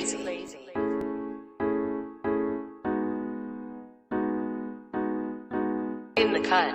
In the cut.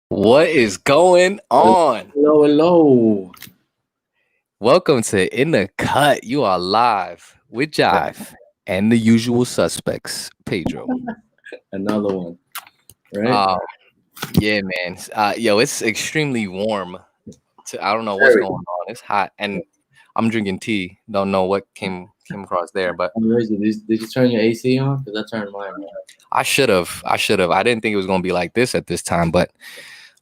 What is going on? Hello. Welcome to In the Cut. You are live with Jive and the usual suspects, Pedro. Another one, right? Yeah, man. Yo, it's extremely warm. I don't know what's going on. It's hot, and I'm drinking tea. Don't know what came across there, but Did you turn your AC on? Because I turned mine on. I should have. I didn't think it was gonna be like this at this time, but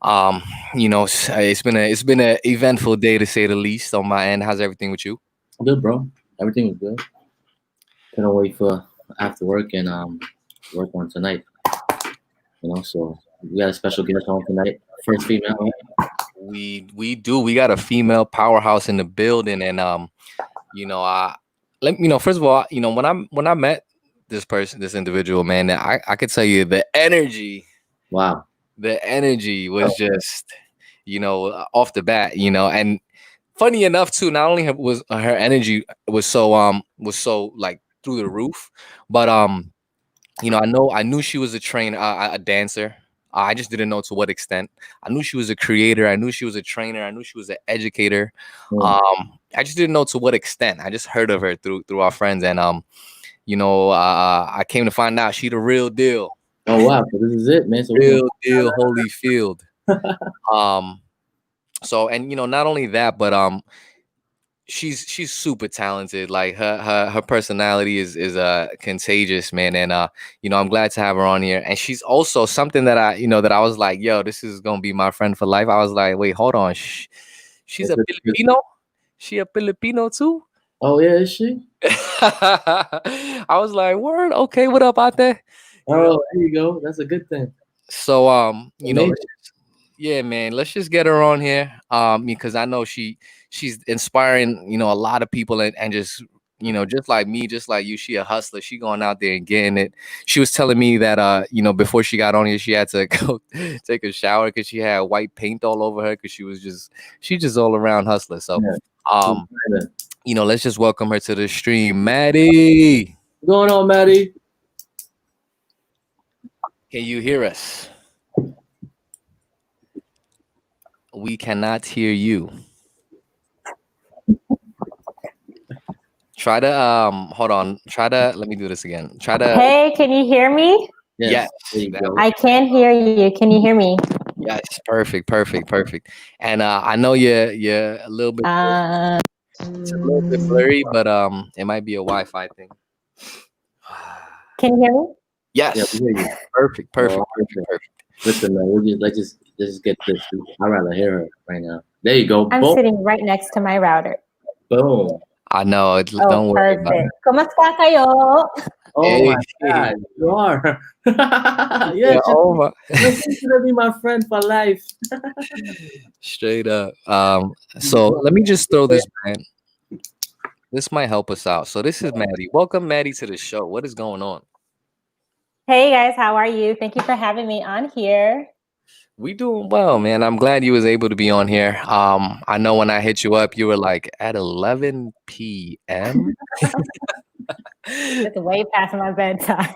it's been an eventful day to say the least on my end. How's everything with you? Good, bro. Everything was good. Couldn't wait for after work and work on tonight. So we got a special guest on tonight. First female. We do. We got a female powerhouse in the building, and first of all, when I met this individual, man, I could tell you the energy. Wow. The energy was just, off the bat, and funny enough too, not only was her energy was so like through the roof, but I knew she was a trainer, a dancer. I just didn't know to what extent. I knew she was a creator. I knew she was a trainer. I knew she was an educator. I just didn't know to what extent. I just heard of her through our friends, and I came to find out she the real deal. Oh wow, so this is it, man. So real deal, Holyfield. So, and not only that, but she's super talented. Like her personality is contagious, man. And I'm glad to have her on here. And she's also something that I was like, yo, this is gonna be my friend for life. I was like, wait, hold on, she's a Filipino. She a Filipino too? Oh yeah, is she? I was like, word, okay, what up out there? Oh, there you go. That's a good thing. So yeah, man, let's just get her on here. Because I know she's inspiring, a lot of people, and just just like me, just like you, she a hustler. She going out there and getting it. She was telling me that before she got on here, she had to go take a shower because she had white paint all over her because she just all around hustler. So let's just welcome her to the stream. Maddy. What's going on, Maddy? Can you hear us? We cannot hear you. Try to hold on. Let me do this again. Hey, can you hear me? Yes. I can't hear you. Can you hear me? Yes, perfect, perfect, perfect. And I know you're a little bit it's a little bit blurry, but it might be a Wi-Fi thing. Can you hear me? Yeah, Yes, we hear you. perfect, perfect, Oh, perfect, perfect. listen, man, let's just get this. I'd rather hear her right now. There you go. I'm Boom, sitting right next to my router. boom. I know. Oh, Don't worry about perfect. Kumusta kayo? Oh my it. Hey, God, you are. Yeah, yeah, oh my. she's gonna be my friend for life. Straight up. So let me just throw this, man. This might help us out. So this is Maddie. Welcome, Maddie, to the show. What is going on? Hey guys, how are you? Thank you for having me on here. We doing well, man. I'm glad you was able to be on here. I know when I hit you up, you were like at 11 p.m. It's way past my bedtime.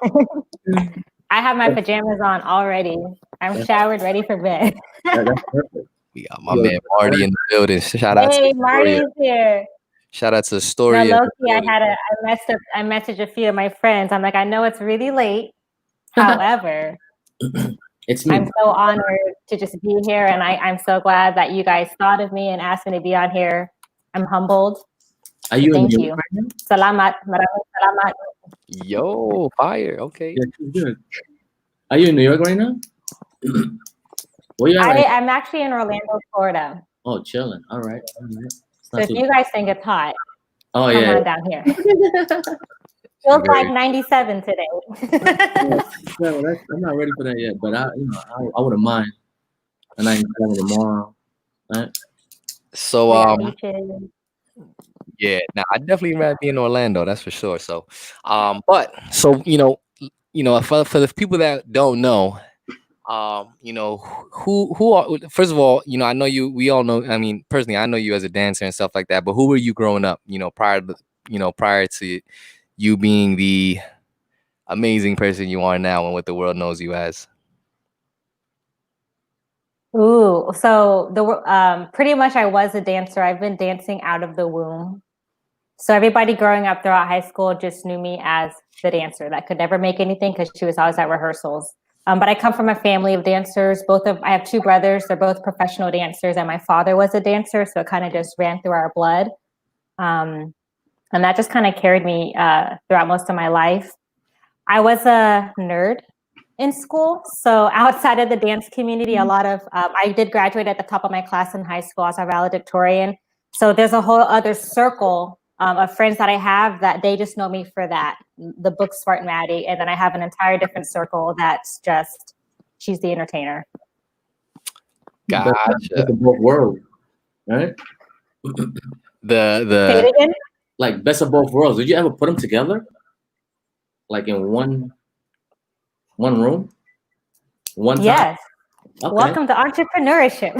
I have my pajamas on already. I'm showered, ready for bed. That's perfect. We got my Yeah, man Marty in the building. Shout out to Hey, Astoria. Marty's here. Shout out to No, Astoria. low-key, I messaged a few of my friends. I'm like, I know it's really late. However, it's me. I'm so honored to just be here, and I'm so glad that you guys thought of me and asked me to be on here. I'm humbled. Are you in Thank New you. York right now? Salamat. Maraming salamat. Yo, fire. Okay. Yeah, she's good. Are you in New York right now? Where you at right now? I'm actually in Orlando, Florida. Oh, chilling. All right. All right. It's So not if too you guys think it's hot, Oh come yeah. on down here. Feels Very like 97 today. Yeah, well, I'm not ready for that yet, but I wouldn't mind a 97 tomorrow. Right? So We got beaches. yeah, now I definitely rather be in Orlando, that's for sure. So but so for the people that don't know, who are, first of all, I know you, we all know, I mean, personally, I know you as a dancer and stuff like that, but who were you growing up, prior to you being the amazing person you are now and what the world knows you as? Ooh, so pretty much I was a dancer. I've been dancing out of the womb. So everybody growing up throughout high school just knew me as the dancer that could never make anything because she was always at rehearsals. But I come from a family of dancers. I have two brothers. They're both professional dancers, and my father was a dancer, so it kind of just ran through our blood. And that just kind of carried me throughout most of my life. I was a nerd in school. So outside of the dance community, a lot of, I did graduate at the top of my class in high school as a valedictorian. So there's a whole other circle of friends that I have that they just know me for that, the book Smart Maddie. And then I have an entire different circle that's just, she's the entertainer. Gotcha. Best of both worlds, right? Say The it again? Like best of both worlds. Did you ever put them together? Like in one room? One time? Yes. Okay. Welcome to entrepreneurship.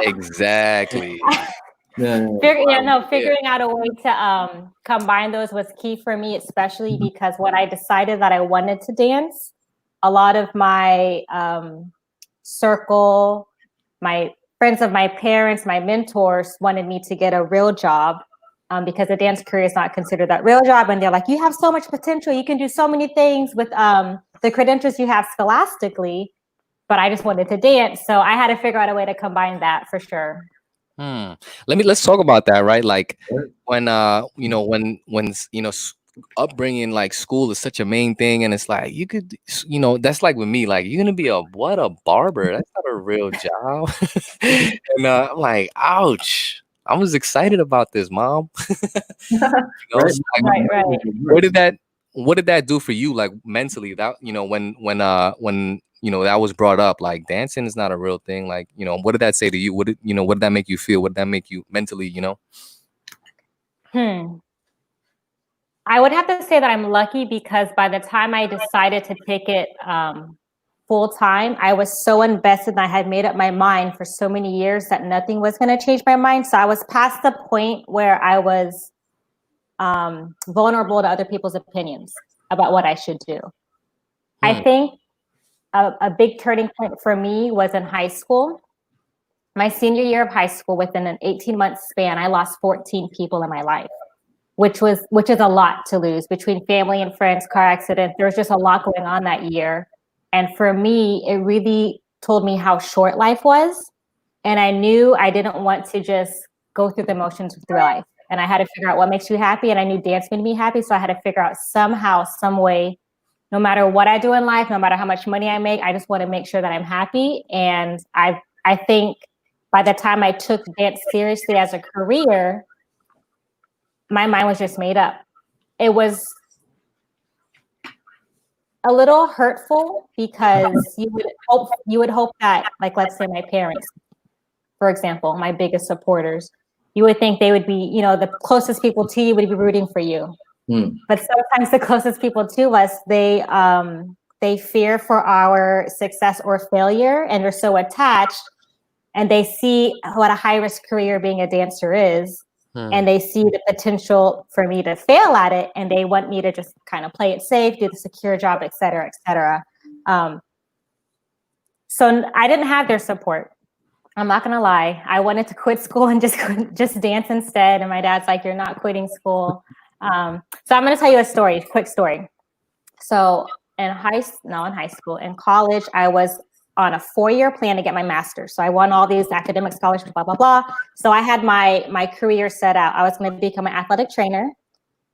exactly. Figuring out a way to combine those was key for me, especially because when I decided that I wanted to dance, a lot of my circle, my friends of my parents, my mentors wanted me to get a real job because the dance career is not considered that real job. And they're like, you have so much potential. You can do so many things with the credentials you have scholastically. But I just wanted to dance. So I had to figure out a way to combine that for sure. Let's talk about that, right? Like when upbringing, like school is such a main thing, and it's like you could, that's like with me, like you're gonna be a barber? That's not a real job. And I'm like, ouch. I was excited about this, mom. Right. So, like, Right. what did that do for you, like mentally? That when that was brought up, like dancing is not a real thing. Like, what did that say to you? What did that make you feel? What did that make you mentally? I would have to say that I'm lucky because by the time I decided to take it full time, I was so invested and I had made up my mind for so many years that nothing was going to change my mind. So I was past the point where I was vulnerable to other people's opinions about what I should do. I think a big turning point for me was in high school. My senior year of high school, within an 18-month span, I lost 14 people in my life, which is a lot to lose between family and friends, car accident. There was just a lot going on that year. And for me, it really told me how short life was. And I knew I didn't want to just go through the motions through life. And I had to figure out what makes you happy. And I knew dance made me happy. So I had to figure out somehow, some way, no matter what I do in life, no matter how much money I make, I just want to make sure that I'm happy. And I think by the time I took dance seriously as a career, my mind was just made up. It was a little hurtful because you would hope that, like, let's say my parents, for example, my biggest supporters, you would think they would be, you know, the closest people to you would be rooting for you. But sometimes the closest people to us, they fear for our success or failure, and they're so attached, and they see what a high-risk career being a dancer is, and they see the potential for me to fail at it, and they want me to just kind of play it safe, do the secure job, et cetera, et cetera. So I didn't have their support. I'm not gonna lie. I wanted to quit school and just dance instead. And my dad's like, "You're not quitting school." So I'm gonna tell you a quick story. So in high school, in college, I was on a 4-year plan to get my master's. So I won all these academic scholarships, blah, blah, blah. So I had my career set out. I was gonna become an athletic trainer.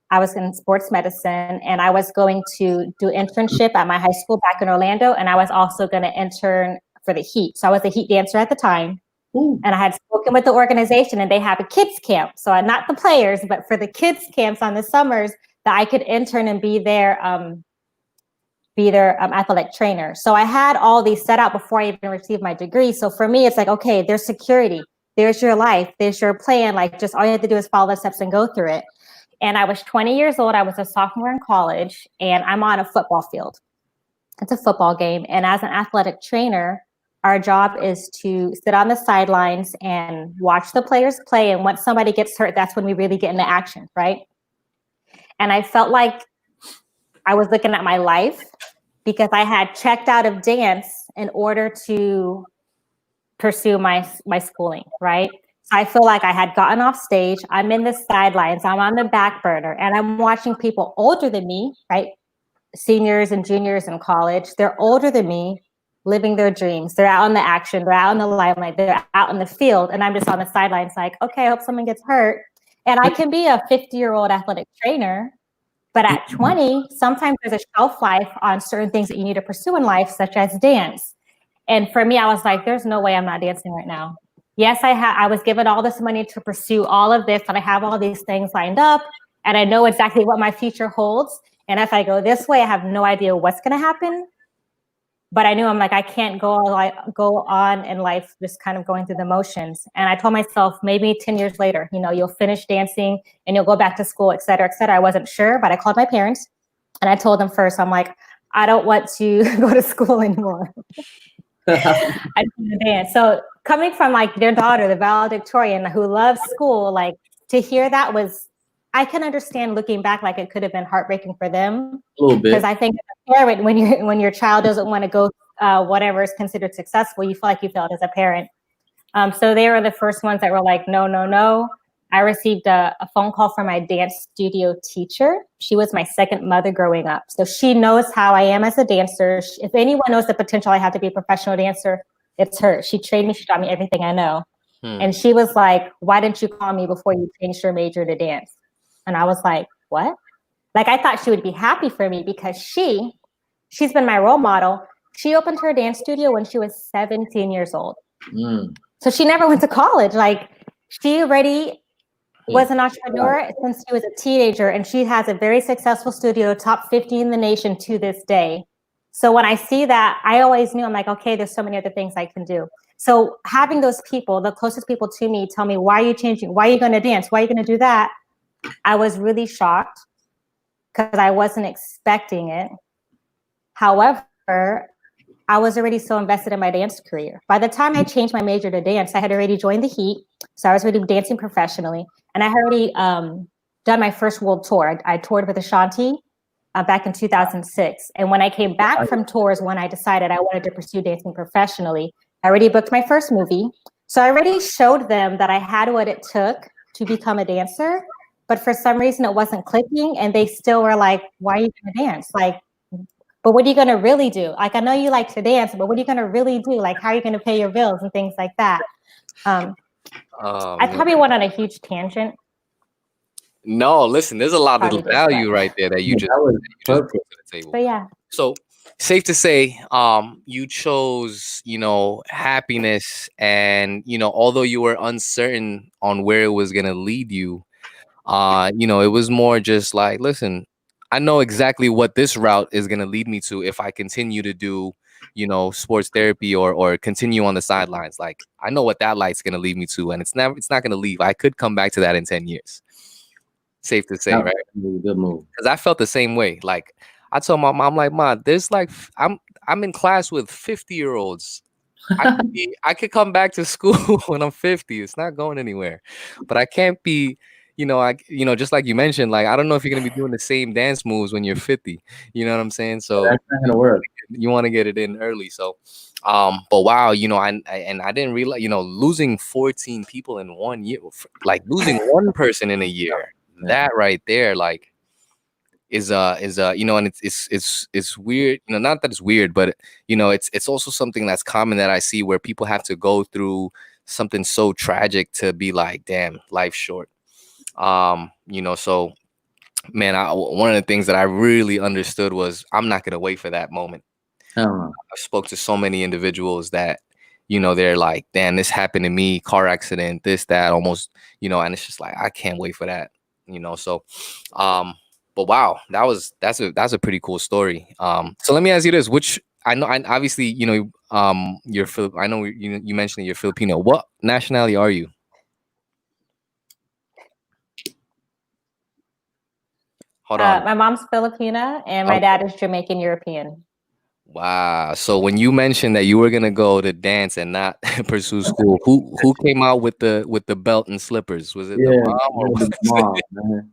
I was in sports medicine, and I was going to do internship at my high school back in Orlando. And I was also gonna intern for the Heat. So I was a Heat dancer at the time. Ooh. And I had spoken with the organization, and they have a kids camp. So not the players, but for the kids camps on the summers, that I could intern and be their athletic trainer. So I had all these set out before I even received my degree. So for me, it's like, okay, there's security, there's your life, there's your plan. Like, just all you have to do is follow the steps and go through it. And I was 20 years old. I was a sophomore in college, and I'm on a football field. It's a football game. And as an athletic trainer, our job is to sit on the sidelines and watch the players play. And once somebody gets hurt, that's when we really get into action, right? And I felt like I was looking at my life because I had checked out of dance in order to pursue my schooling, right? So I feel like I had gotten off stage. I'm in the sidelines. I'm on the back burner, and I'm watching people older than me, right? Seniors and juniors in college. They're older than me, living their dreams. They're out in the action. They're out in the limelight. They're out in the field. And I'm just on the sidelines like, okay, I hope someone gets hurt. And I can be a 50-year-old athletic trainer, but at 20, sometimes there's a shelf life on certain things that you need to pursue in life, such as dance. And for me, I was like, there's no way I'm not dancing right now. Yes, I was given all this money to pursue all of this, and I have all these things lined up, and I know exactly what my future holds. And if I go this way, I have no idea what's going to happen. But I knew, I'm like, I can't go on in life just kind of going through the motions. And I told myself, maybe 10 years later, you know, you'll finish dancing and you'll go back to school, et cetera, et cetera. I wasn't sure, but I called my parents and I told them first, I'm like, I don't want to go to school anymore. I just want to dance. So coming from like their daughter, the valedictorian, who loves school, like to hear that was, I can understand looking back, like it could have been heartbreaking for them. A little bit. Because I think as a parent, when your child doesn't want to go whatever is considered successful, you feel like you failed as a parent. So they were the first ones that were like, no, no, no. I received a phone call from my dance studio teacher. She was my second mother growing up. So she knows how I am as a dancer. If anyone knows the potential I have to be a professional dancer, it's her. She trained me. She taught me everything I know. And she was like, why didn't you call me before you changed your major to dance? And I was like, what? Like, I thought she would be happy for me because she's been my role model. She opened her dance studio when she was 17 years old. So she never went to college. Like, she already was an entrepreneur since she was a teenager, and she has a very successful studio, top 50 in the nation to this day. So when I see that, I always knew, I'm like, okay, there's so many other things I can do. So having those people, the closest people to me, tell me, why are you changing? Why are you going to dance? Why are you going to do that? I was really shocked because I wasn't expecting it. However, I was already so invested in my dance career. By the time I changed my major to dance, I had already joined the Heat. So I was already dancing professionally. And I had already done my first world tour. I toured with Ashanti back in 2006. And when I came back from tours, when I decided I wanted to pursue dancing professionally, I already booked my first movie. So I already showed them that I had what it took to become a dancer. But for some reason, it wasn't clicking. And they still were like, why are you going to dance? Like, but what are you going to really do? Like, I know you like to dance, but what are you going to really do? Like, how are you going to pay your bills and things like that? I probably went on a huge tangent. No, listen, there's a lot Probably of just value that. right there that you just That was brought perfect. to the table. But yeah. So safe to say, you chose, happiness, and although you were uncertain on where it was gonna lead you, it was more just like, listen, I know exactly what this route is gonna lead me to if I continue to do, sports therapy or continue on the sidelines. Like, I know what that light's gonna lead me to, and it's not gonna leave. I could come back to that in 10 years. Safe to say, That right? was a good move. Because I felt the same way. Like, I told my mom, like, "Ma, there's like I'm in class with 50-year-olds. I could come back to school when I'm 50. It's not going anywhere. But I can't be, just like you mentioned, like, I don't know if you're gonna be doing the same dance moves when you're 50. You know what I'm saying? So That's not gonna work. you want to get it in early. So, but wow, I didn't realize, losing 14 people in 1 year, like losing one person in a year, that right there, like, is and it's weird, not that it's weird, but it's also something that's common that I see where people have to go through something so tragic to be like, damn, life's short. So, man, one of the things that I really understood was I'm not gonna wait for that moment. I spoke to so many individuals that they're like, damn, this happened to me, car accident, this, that, almost, and it's just like, I can't wait for that. So but wow, that's a pretty cool story. So let me ask you this, which I know, I obviously, you're I know you mentioned that you're Filipino. What nationality are you? Hold on. My mom's Filipina and my dad is Jamaican European. Wow. So when you mentioned that you were gonna go to dance and not pursue school, who came out with the belt and slippers? Was it the mom or was the mom, man.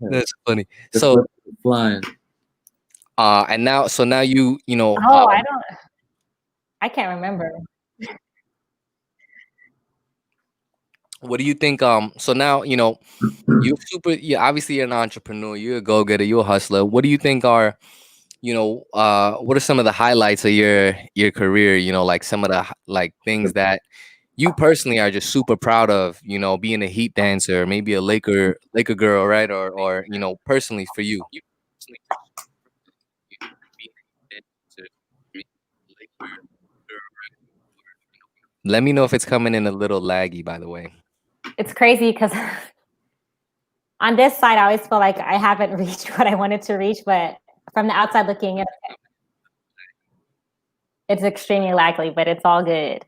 That's funny. The So flip flying. and now I can't remember. what do you think? So now you're obviously you're an entrepreneur, you're a go-getter, you're a hustler. What do you think are what are some of the highlights of your career? Like some of the like things that you personally are just super proud of, being a Heat dancer, maybe a Laker girl, right? Or personally for you. Let me know if it's coming in a little laggy, by the way. It's crazy because on this side, I always feel like I haven't reached what I wanted to reach, but from the outside looking in, it's extremely laggy, but it's all good.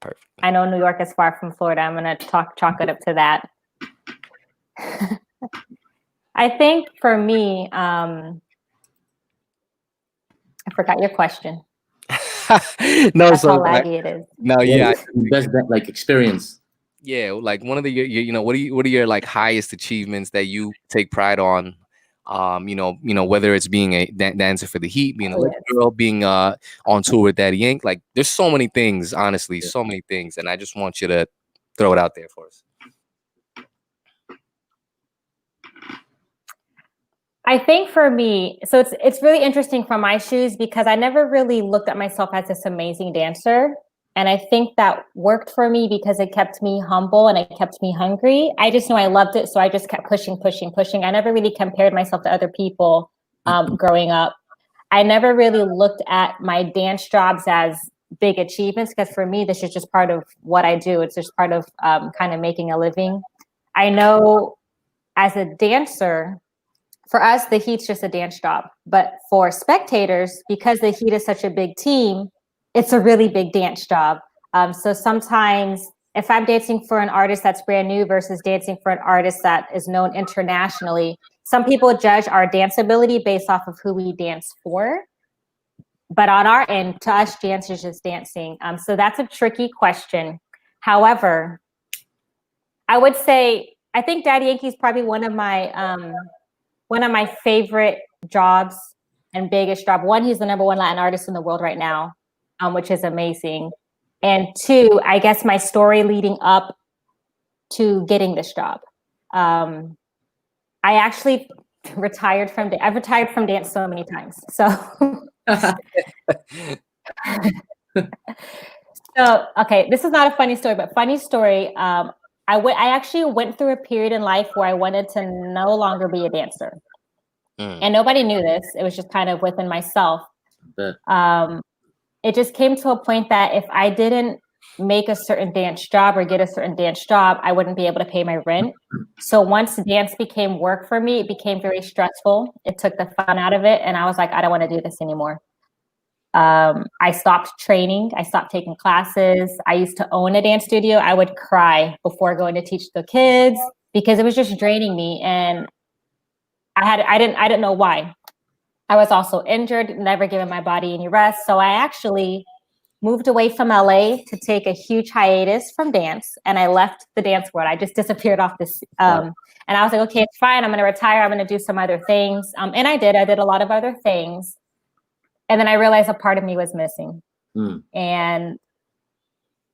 Perfect. I know New York is far from Florida. I'm going to chalk it up to that. I think for me, I forgot your question. No, That's so how laggy it is. no, yeah. Best like experience. Yeah, like one of the what are your like highest achievements that you take pride on? Whether it's being a dancer for the Heat, being a Laker girl, being on tour with Daddy Yank. Like, there's so many things, honestly, so many things, and I just want you to throw it out there for us. I think for me, so it's really interesting from my shoes because I never really looked at myself as this amazing dancer. And I think that worked for me because it kept me humble and it kept me hungry. I just knew I loved it. So I just kept pushing. I never really compared myself to other people growing up. I never really looked at my dance jobs as big achievements because for me, this is just part of what I do. It's just part of kind of making a living. I know as a dancer, for us, the Heat's just a dance job. But for spectators, because the Heat is such a big team, it's a really big dance job. So sometimes if I'm dancing for an artist that's brand new versus dancing for an artist that is known internationally, some people judge our dance ability based off of who we dance for. But on our end, to us, dance is just dancing. So that's a tricky question. However, I would say, I think Daddy Yankee is probably one of my favorite jobs and biggest job. One, he's the #1 Latin artist in the world right now, which is amazing. And two, I guess my story leading up to getting this job. I actually retired from I've retired from dance so many times. So so okay, this is not a funny story, but funny story. I actually went through a period in life where I wanted to no longer be a dancer. And nobody knew this. It was just kind of within myself. It just came to a point that if I didn't make a certain dance job or get a certain dance job, I wouldn't be able to pay my rent. So once dance became work for me, it became very stressful. It took the fun out of it. And I was like, I don't want to do this anymore. I stopped training. I stopped taking classes. I used to own a dance studio. I would cry before going to teach the kids because it was just draining me. And I didn't know why. I was also injured, never given my body any rest. So I actually moved away from LA to take a huge hiatus from dance. And I left the dance world. I just disappeared off this. And I was like, okay, it's fine. I'm going to retire. I'm going to do some other things. And I did a lot of other things. And then I realized a part of me was missing. And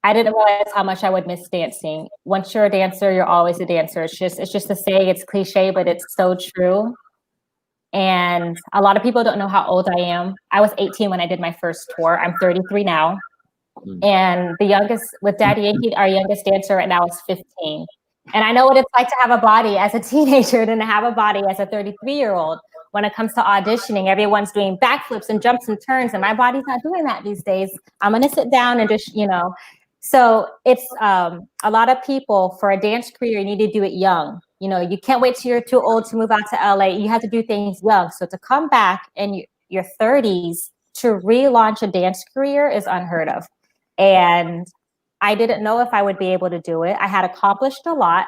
I didn't realize how much I would miss dancing. Once you're a dancer, you're always a dancer. It's just a saying, it's cliche, but it's so true. And a lot of people don't know how old I am. I was 18 when I did my first tour. I'm 33 now. And the youngest with Daddy Yankee, our youngest dancer right now is 15. And I know what it's like to have a body as a teenager than to have a body as a 33-year-old. When it comes to auditioning, everyone's doing backflips and jumps and turns, and my body's not doing that these days. I'm going to sit down and just, So it's a lot of people, for a dance career, you need to do it young. You can't wait till you're too old to move out to LA. You have to do things young. So to come back in your 30s to relaunch a dance career is unheard of. And I didn't know if I would be able to do it. I had accomplished a lot.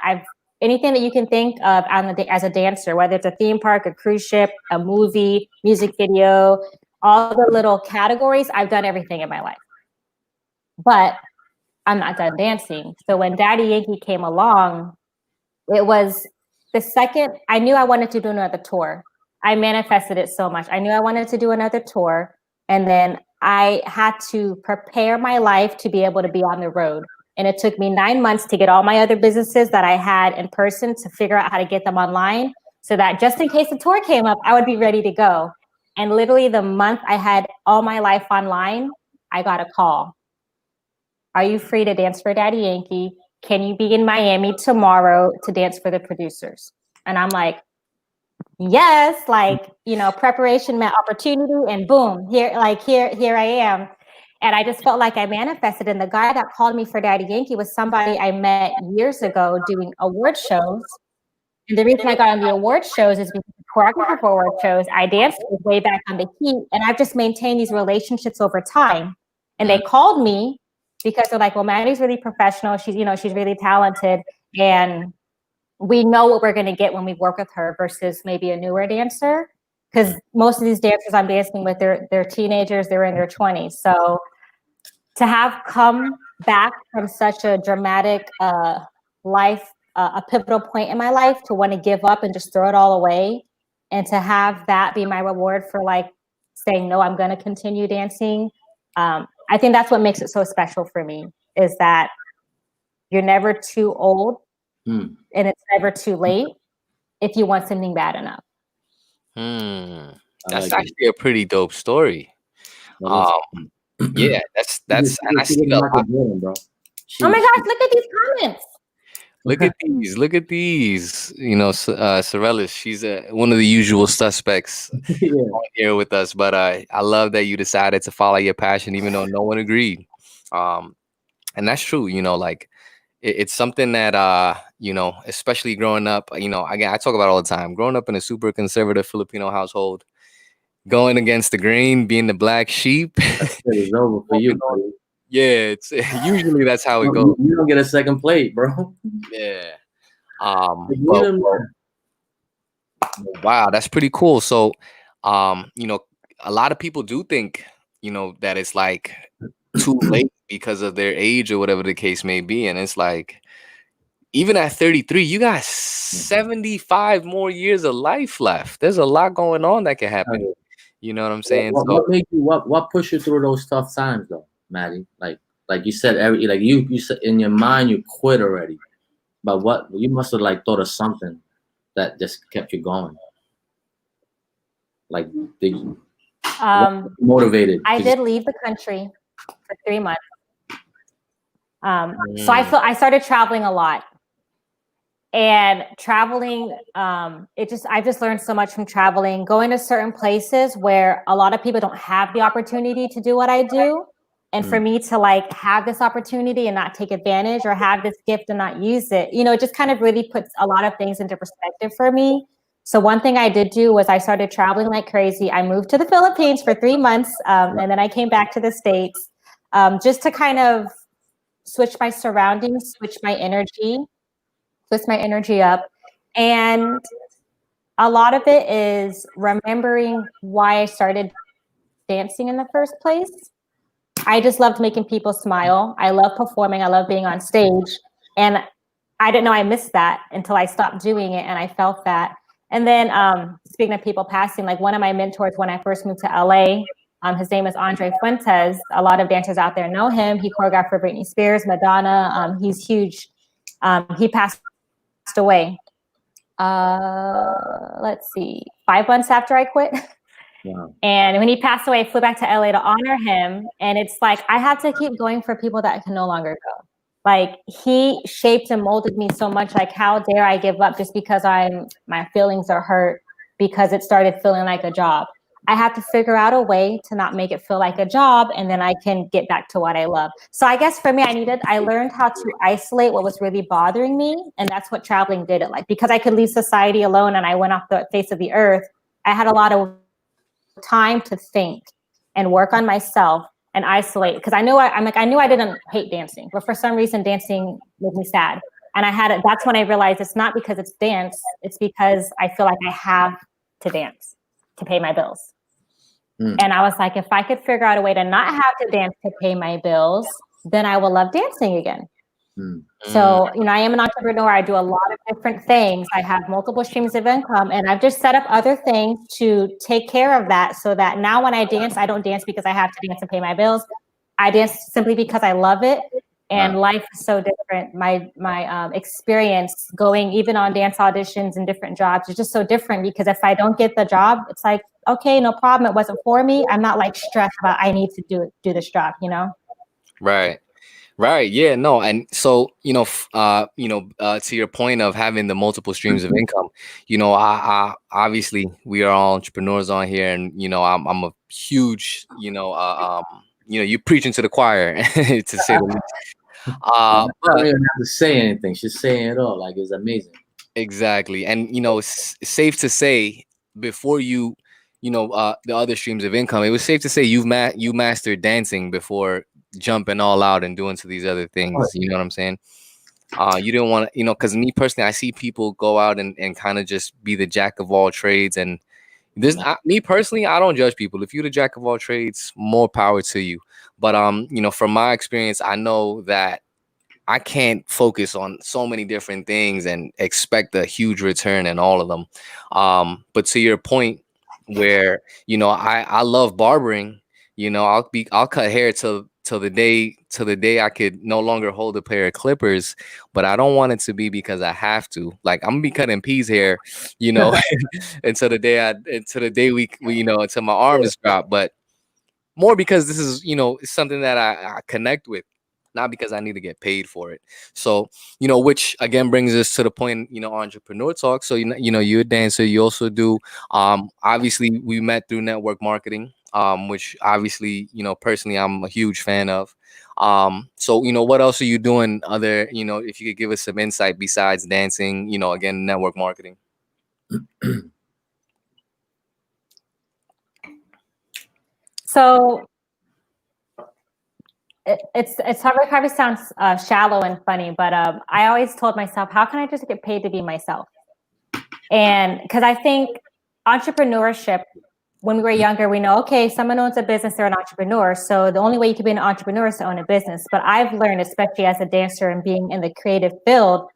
Anything that you can think of as a dancer, whether it's a theme park, a cruise ship, a movie, music video, all the little categories, I've done everything in my life. But I'm not done dancing. So when Daddy Yankee came along, it was the second I knew I wanted to do another tour. I manifested it so much. I knew I wanted to do another tour. And then I had to prepare my life to be able to be on the road. And it took me 9 months to get all my other businesses that I had in person to figure out how to get them online so that just in case the tour came up, I would be ready to go. And literally the month I had all my life online, I got a call. Are you free to dance for Daddy Yankee? Can you be in Miami tomorrow to dance for the producers? And I'm like, yes, preparation met opportunity, and boom, here I am. And I just felt like I manifested. And the guy that called me for Daddy Yankee was somebody I met years ago doing award shows. And the reason I got on the award shows is because the choreographer for award shows, I danced with way back on the Heat, and I've just maintained these relationships over time. And they called me because they're like, well, Maddy's really professional. She's really talented. And we know what we're going to get when we work with her versus maybe a newer dancer. Because most of these dancers I'm dancing with, they're teenagers, they're in their 20s. So to have come back from such a dramatic life, a pivotal point in my life, to want to give up and just throw it all away, and to have that be my reward for saying, no, I'm going to continue dancing. I think that's what makes it so special for me, is that you're never too old and it's never too late if you want something bad enough. That's actually a pretty dope story. Yeah, that's and I see that. Oh my gosh, look at these comments. Look at these. Sorellis, she's one of the usual suspects on here with us. But I love that you decided to follow your passion, even though no one agreed. And that's true. It's something that especially growing up. Again, I talk about it all the time. Growing up in a super conservative Filipino household, going against the grain, being the black sheep. It's over for you. Yeah, it's usually that's how it goes. You don't get a second plate, bro. Yeah. Wow, that's pretty cool. So, a lot of people do think, that it's too late because of their age or whatever the case may be. And it's even at 33, you got 75 more years of life left. There's a lot going on that can happen. You know what I'm saying? What pushed you through those tough times though, Maddy? Like you said, you said in your mind you quit already, but what you must have thought of something that just kept you going. Like, did motivated? I did leave the country for 3 months. So I started traveling a lot. And traveling, I've just learned so much from traveling, going to certain places where a lot of people don't have the opportunity to do what I do. And for me to like have this opportunity and not take advantage, or have this gift and not use it, it just kind of really puts a lot of things into perspective for me. So one thing I did do was I started traveling like crazy. I moved to the Philippines for 3 months, and then I came back to the States, just to kind of switch my surroundings, switch my energy up. And a lot of it is remembering why I started dancing in the first place. I just loved making people smile. I love performing. I love being on stage. And I didn't know I missed that until I stopped doing it, and I felt that. And then speaking of people passing, like one of my mentors when I first moved to LA, his name is Andre Fuentes. A lot of dancers out there know him. He choreographed for Britney Spears, Madonna. He's huge. He passed away. Let's see, 5 months after I quit. Wow. And when he passed away, I flew back to LA to honor him. And it's like, I have to keep going for people that can no longer go. Like, he shaped and molded me so much. Like, how dare I give up just because my feelings are hurt because it started feeling like a job. I have to figure out a way to not make it feel like a job, and then I can get back to what I love. So I guess for me, I learned how to isolate what was really bothering me, and that's what traveling did. It like, because I could leave society alone and I went off the face of the earth, I had a lot of time to think and work on myself and isolate. Because I knew I didn't hate dancing, but for some reason dancing made me sad. And that's when I realized it's not because it's dance, it's because I feel like I have to dance to pay my bills. And I was like, if I could figure out a way to not have to dance to pay my bills, then I will love dancing again. So, I am an entrepreneur. I do a lot of different things. I have multiple streams of income, and I've just set up other things to take care of that, so that now when I dance, I don't dance because I have to dance and pay my bills. I dance simply because I love it. And life is so different. My experience going even on dance auditions and different jobs is just so different, because if I don't get the job, it's like, okay, no problem. It wasn't for me. I'm not like stressed about I need to do this job, Right. Yeah. No. And so, to your point of having the multiple streams of income, I obviously we are all entrepreneurs on here, and I'm a huge, you preaching to the choir, to say the least. I don't even have to say anything. She's saying it all. Like, it's amazing. Exactly. And it's safe to say, before the other streams of income, it was safe to say you mastered dancing before jumping all out and doing to these other things. You know what I'm saying? You didn't want to, because me personally, I see people go out and kind of just be the jack of all trades. And me personally, I don't judge people. If you're the jack of all trades, more power to you. But from my experience, I know that I can't focus on so many different things and expect a huge return in all of them. But to your point, where I love barbering. I'll cut hair till the day I could no longer hold a pair of clippers, but I don't want it to be because I have to. Like, I'm gonna be cutting P's hair, until the day we until my arms drop. But more because this is it's something that I connect with, not because I need to get paid for it. So, which again brings us to the point, entrepreneur talk. So, you're a dancer. You also do, obviously we met through network marketing, which obviously, personally, I'm a huge fan of. So, what else are you doing other, if you could give us some insight besides dancing, again, network marketing? So it's probably sounds shallow and funny, but I always told myself, how can I just get paid to be myself? And because I think entrepreneurship, when we were younger, we know, okay, someone owns a business, they're an entrepreneur. So the only way you can be an entrepreneur is to own a business. But I've learned, especially as a dancer and being in the creative field,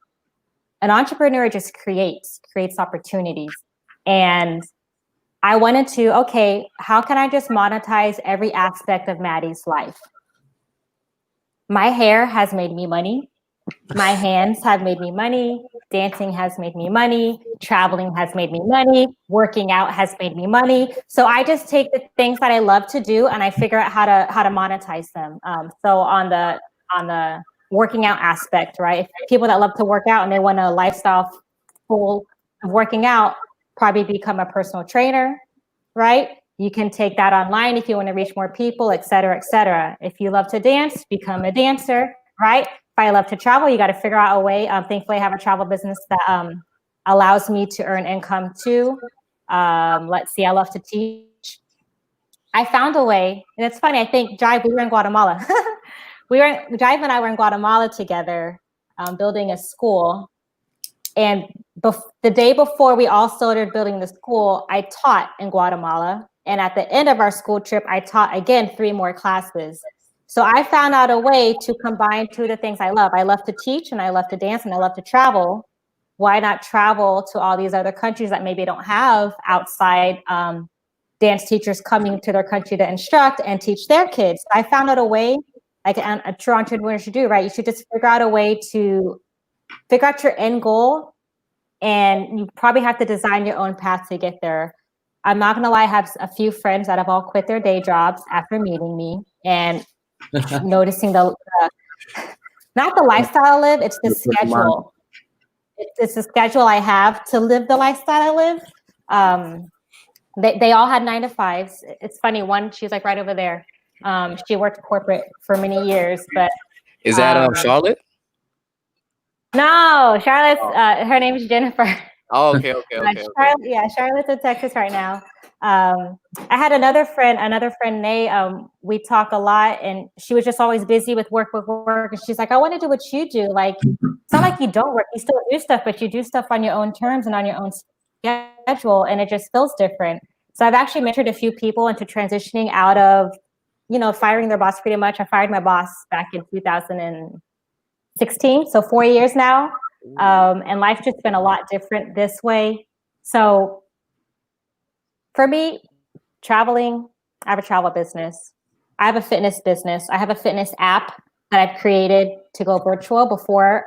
an entrepreneur just creates opportunities. And I wanted to, okay, how can I just monetize every aspect of Maddy's life? My hair has made me money. My hands have made me money. Dancing has made me money. Traveling has made me money. Working out has made me money. So I just take the things that I love to do and I figure out how to monetize them. So on the working out aspect, right? If people that love to work out and they want a lifestyle full of working out, probably become a personal trainer, right? You can take that online if you want to reach more people, et cetera, et cetera. If you love to dance, become a dancer, right? If I love to travel, you got to figure out a way. Thankfully, I have a travel business that allows me to earn income too. Let's see, I love to teach. I found a way, and it's funny. I think Jive, we were in Guatemala. Jive and I were in Guatemala together, building a school. And the day before we all started building the school, I taught in Guatemala. And at the end of our school trip, I taught again 3 more classes. So I found out a way to combine 2 of the things I love. I love to teach and I love to dance and I love to travel. Why not travel to all these other countries that maybe don't have outside dance teachers coming to their country to instruct and teach their kids? I found out a way, like a true entrepreneur should do, right? You should just figure out a way to figure out your end goal, and you probably have to design your own path to get there. I'm not gonna lie, I have a few friends that have all quit their day jobs after meeting me and noticing not the lifestyle I live, it's the schedule. It's the schedule I have to live the lifestyle I live. They all had 9 to 5s. It's funny, one, she's like right over there. She worked corporate for many years, but Is that Charlotte? No, Charlotte's her name is Jennifer. Oh, okay. Charlotte's in Texas right now. I had another friend, Nay. We talk a lot, and she was just always busy with work. And she's like, I want to do what you do. Like, it's not like you don't work; you still do stuff, but you do stuff on your own terms and on your own schedule, and it just feels different. So I've actually mentored a few people into transitioning out of, firing their boss. Pretty much, I fired my boss back in 2016, so 4 years now. And life's just been a lot different this way. So for me, traveling, I have a travel business. I have a fitness business. I have a fitness app that I've created to go virtual before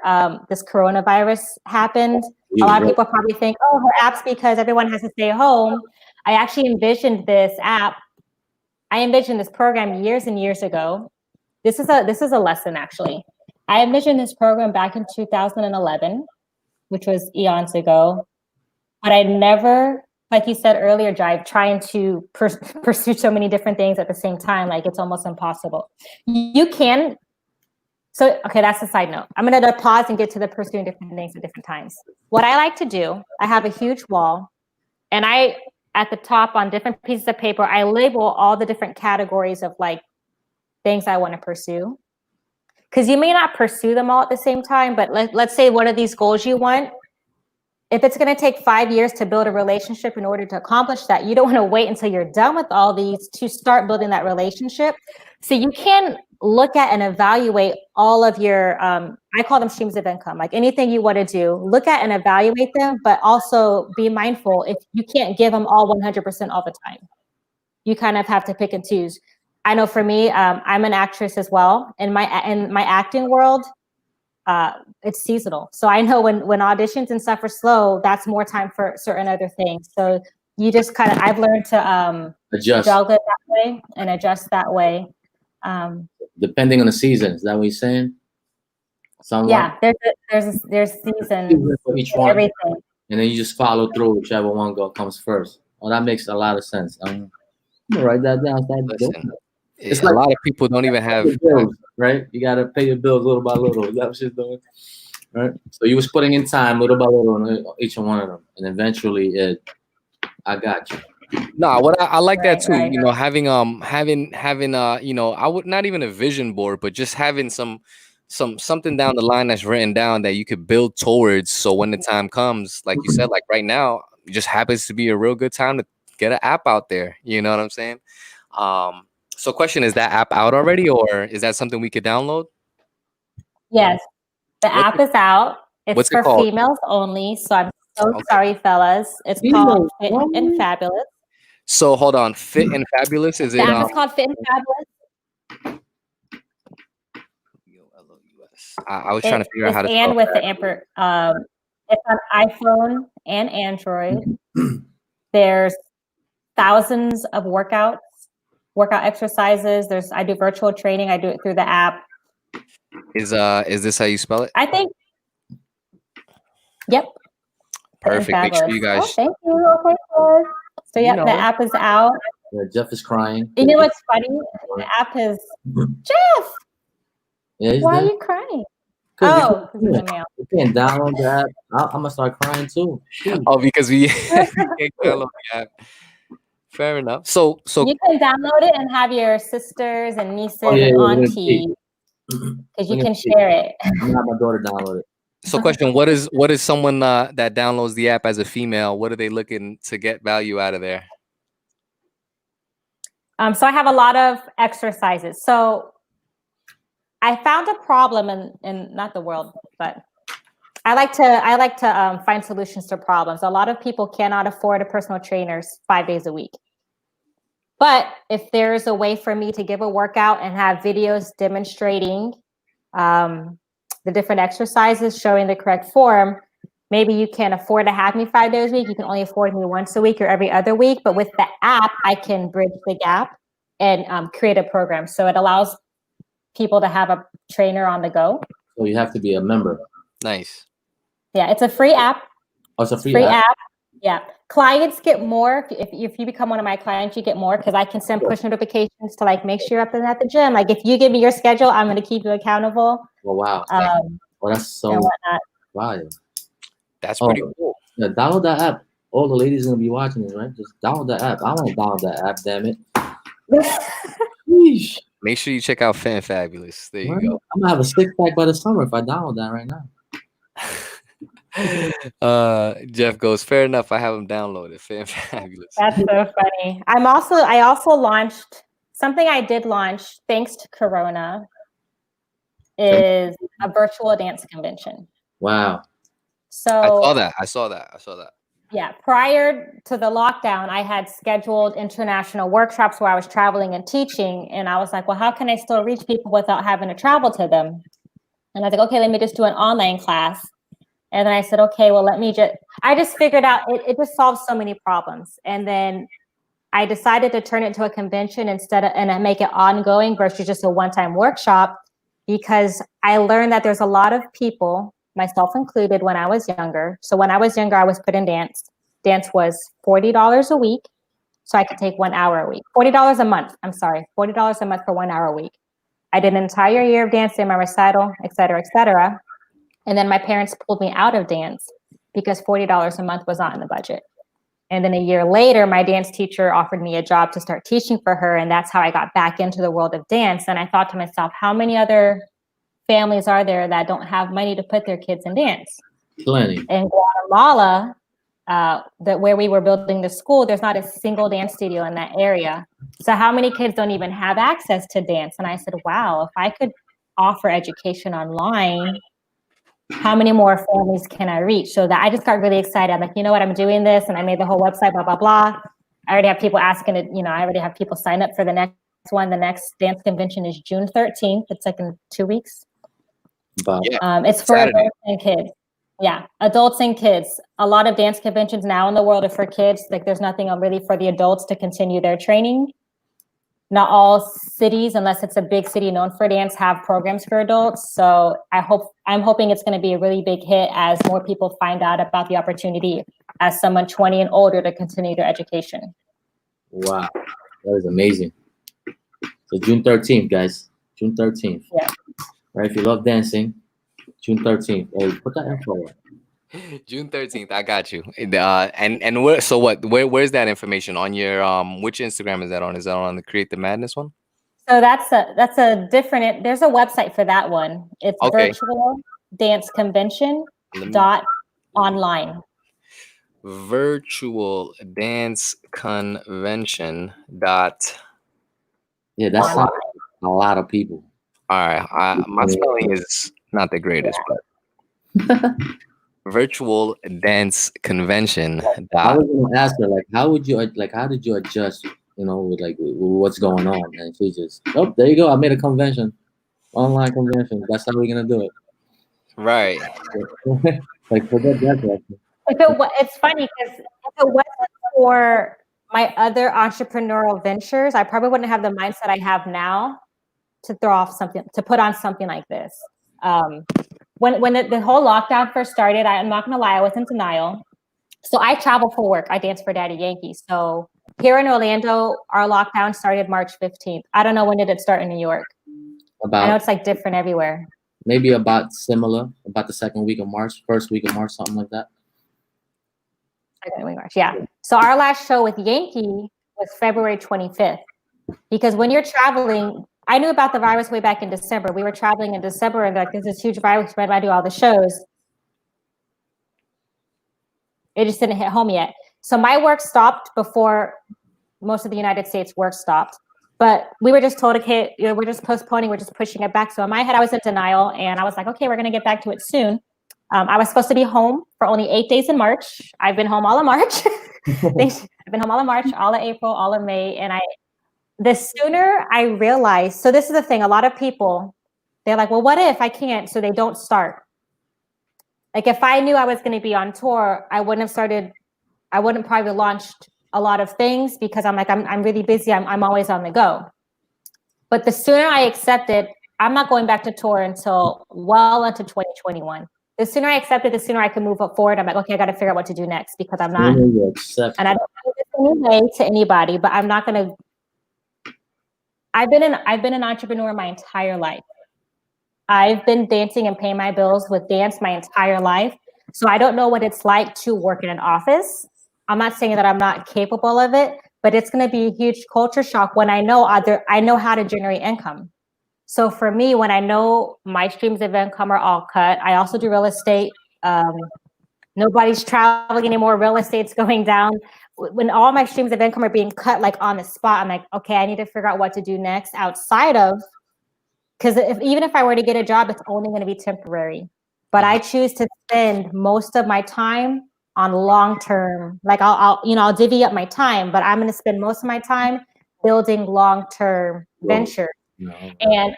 this coronavirus happened. A lot of people probably think, oh, her app's because everyone has to stay home. I actually envisioned this app. I envisioned this program years and years ago. This is a lesson, actually. I envisioned this program back in 2011, which was eons ago, but I never, like you said earlier, Jive, trying to pursue so many different things at the same time, like it's almost impossible. You can. So, okay, that's a side note. I'm going to pause and get to the pursuing different things at different times. What I like to do, I have a huge wall, and at the top on different pieces of paper, I label all the different categories of like things I want to pursue. Because you may not pursue them all at the same time, but let's say one of these goals you want, if it's going to take 5 years to build a relationship in order to accomplish that, you don't want to wait until you're done with all these to start building that relationship. So you can look at and evaluate all of your, I call them streams of income, like anything you want to do, look at and evaluate them, but also be mindful if you can't give them all 100% all the time. You kind of have to pick and choose. I know for me, I'm an actress as well. In my acting world, it's seasonal. So I know when auditions and stuff are slow, that's more time for certain other things. So you just kind of, I've learned to adjust, juggle it that way and adjust that way. Depending on the season, is that what you're saying? Somewhat? Yeah, there's seasons for each one, everything, and then you just follow through whichever one comes first. Oh, that makes a lot of sense. I'm gonna write that down. Listen, it's a like lot of people don't even have bills, right? You gotta pay your bills little by little. Is that what she's doing? Right. So you was putting in time little by little on each one of them, and eventually I got you. No, what I like that too. Right. You know, having I would not even a vision board, but just having something down the line that's written down that you could build towards. So when the time comes, like you said, like right now, it just happens to be a real good time to get an app out there. You know what I'm saying? So question, is that app out already, or is that something we could download? Yes, the app is out. It's for called? females only. So I'm so sorry, fellas. It's called Fit and Fabulous. So hold on, Fit and Fabulous. Is The it? app is called Fit and Fabulous. I was trying to figure out how to It's spell and with that. the amper. It's on iPhone and Android. There's thousands of workout exercises. I do virtual training. I do it through the app. Is this how you spell it? I think. Yep. Perfect. Make sure you Oh, guys. thank you. Okay, good. So You yep, know. the app is out. Yeah, Jeff is crying. You know what's funny? The app is Jeff. Yeah, he's Why are there. you crying? 'Cause Oh, because it's in the mail. you can't download the app. I'm gonna start crying too. Shoot. Oh, because we can't download the app. Fair enough. So You can download it and have your sisters and nieces Oh, yeah, and yeah, we're gonna aunties because you We're can gonna see. share it. I'm gonna have my daughter download it. so question, what is someone that downloads the app as a female, what are they looking to get value out of there? So I have a lot of exercises. So I found a problem in not the world, but I like to find solutions to problems. A lot of people cannot afford a personal trainer 5 days a week. But if there's a way for me to give a workout and have videos demonstrating the different exercises, showing the correct form, maybe you can't afford to have me 5 days a week. You can only afford me once a week or every other week. But with the app, I can bridge the gap and create a program. So it allows people to have a trainer on the go. So you have to be a member. Nice. Yeah, it's a free app. Oh, it's a free app. Yeah. Clients get more. If you become one of my clients, you get more because I can send push notifications to like make sure you're up and at the gym. Like if you give me your schedule, I'm going to keep you accountable. Oh, wow. Well, that's so and whatnot. wow. That's pretty cool. Yeah, download that app. All the ladies gonna be watching this, right? Just download the app. I want to download that app. Damn it. Sheesh. Make sure you check out Fan Fabulous. There you Right? go. I'm gonna have a 6-pack by the summer if I download that right now. Jeff goes, fair enough. I have them downloaded. Fan Fabulous. That's so funny. I also launched something I did launch thanks to Corona is a virtual dance convention. Wow. So I saw that. yeah, prior to the lockdown, I had scheduled international workshops where I was traveling and teaching. And I was like, well, how can I still reach people without having to travel to them? And I was like, okay, let me just do an online class. And then I said, okay, well, I just figured out it just solves so many problems. And then I decided to turn it into a convention and make it ongoing versus just a one-time workshop, because I learned that there's a lot of people, myself included, when I was younger. So when I was younger, I was put in dance. Dance was $40 a week. So I could take 1 hour a week. $40 a month. I'm sorry, $40 a month for 1 hour a week. I did an entire year of dance in my recital, et cetera, et cetera. And then my parents pulled me out of dance because $40 a month was not in the budget. And then a year later, my dance teacher offered me a job to start teaching for her. And that's how I got back into the world of dance. And I thought to myself, how many other families are there that don't have money to put their kids in dance? Plenty. In Guatemala, where we were building the school, there's not a single dance studio in that area. So how many kids don't even have access to dance? And I said, wow, if I could offer education online, how many more families can I reach? So that I just got really excited. I'm like, you know what, I'm doing this. And I made the whole website, blah, blah, blah. I already have people asking it. I already have people sign up for the next one. The next dance convention is June 13th. It's like in 2 weeks. But it's for adults and kids. Yeah, adults and kids. A lot of dance conventions now in the world are for kids. Like there's nothing really for the adults to continue their training. Not all cities, unless it's a big city known for dance, have programs for adults. So I'm hoping it's going to be a really big hit as more people find out about the opportunity as someone 20 and older to continue their education. wow, that is amazing. So June 13th, guys. June 13th. Yeah. Right, if you love dancing, June 13th. Hey, put that info up. June 13th. I got you. And where? So what? Where's that information on your which Instagram is that on? Is that on the Creative Madness one? So that's a different. There's a website for that one. It's virtual dance convention .online. Virtual dance convention . Yeah, that's not a lot of people. All right, my spelling is not the greatest, but virtual dance convention . I was gonna ask her, like, how did you adjust, with what's going on? And she just, oh, there you go, I made a convention. Online conventions. That's how we're gonna do it. Right. Like forget that. It's funny because if it wasn't for my other entrepreneurial ventures, I probably wouldn't have the mindset I have now to put on something like this. When the whole lockdown first started, I'm not gonna lie, I was in denial. So I travel for work. I dance for Daddy Yankee. So here in Orlando, our lockdown started March 15th. I don't know, when did it start in New York? I know About it's like different everywhere. maybe about similar, about the second week of March, first week of March, something like that. Second week of March, yeah. So our last show with Yankee was February 25th. Because when you're traveling, I knew about the virus way back in December. We were traveling in December and like, there's this huge virus spread. I do all the shows. It just didn't hit home yet. So my work stopped before most of the United States work stopped. But we were just told, okay, we're just postponing, we're just pushing it back. So in my head, I was in denial and I was like, okay, we're going to get back to it soon. I was supposed to be home for only 8 days in March. I've been home all of March. I've been home all of March, all of April, all of May. And the sooner I realized, so this is the thing, a lot of people, they're like, well, what if I can't? So they don't start. Like if I knew I was going to be on tour, I wouldn't probably launched a lot of things because I'm like, I'm really busy. I'm always on the go. But the sooner I accepted, I'm not going back to tour until well into 2021. The sooner I accept it, the sooner I can move up forward. I'm like, okay, I got to figure out what to do next because I'm not, and I don't do this anyway to anybody, but I'm not going to. I've been an entrepreneur my entire life. I've been dancing and paying my bills with dance my entire life. So I don't know what it's like to work in an office. I'm not saying that I'm not capable of it, but it's going to be a huge culture shock when I know how to generate income. So for me, when I know my streams of income are all cut, I also do real estate. Nobody's traveling anymore. Real estate's going down. When all my streams of income are being cut, like on the spot, I'm like, okay, I need to figure out what to do next outside of, because even if I were to get a job, it's only going to be temporary. But I choose to spend most of my time on long-term, like I'll divvy up my time, but I'm going to spend most of my time building long-term ventures. And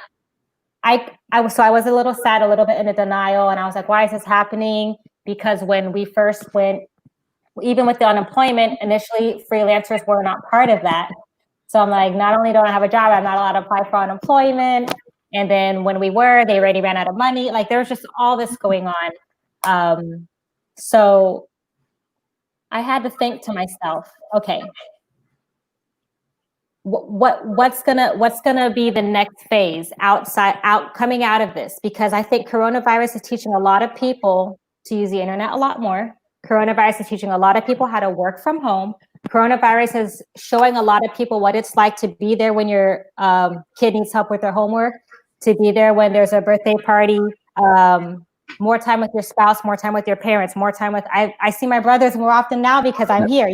I was a little sad, a little bit in a denial. And I was like, why is this happening? Because when we first went, even with the unemployment, initially freelancers were not part of that. So I'm like, not only don't I have a job, I'm not allowed to apply for unemployment. And then when we were, they already ran out of money. Like there was just all this going on. So I had to think to myself, okay, what's gonna be the next phase coming out of this? Because I think coronavirus is teaching a lot of people to use the internet a lot more. Coronavirus is teaching a lot of people how to work from home. Coronavirus is showing a lot of people what it's like to be there when your kid needs help with their homework, to be there when there's a birthday party, more time with your spouse, more time with your parents, more time with, I see my brothers more often now because I'm here,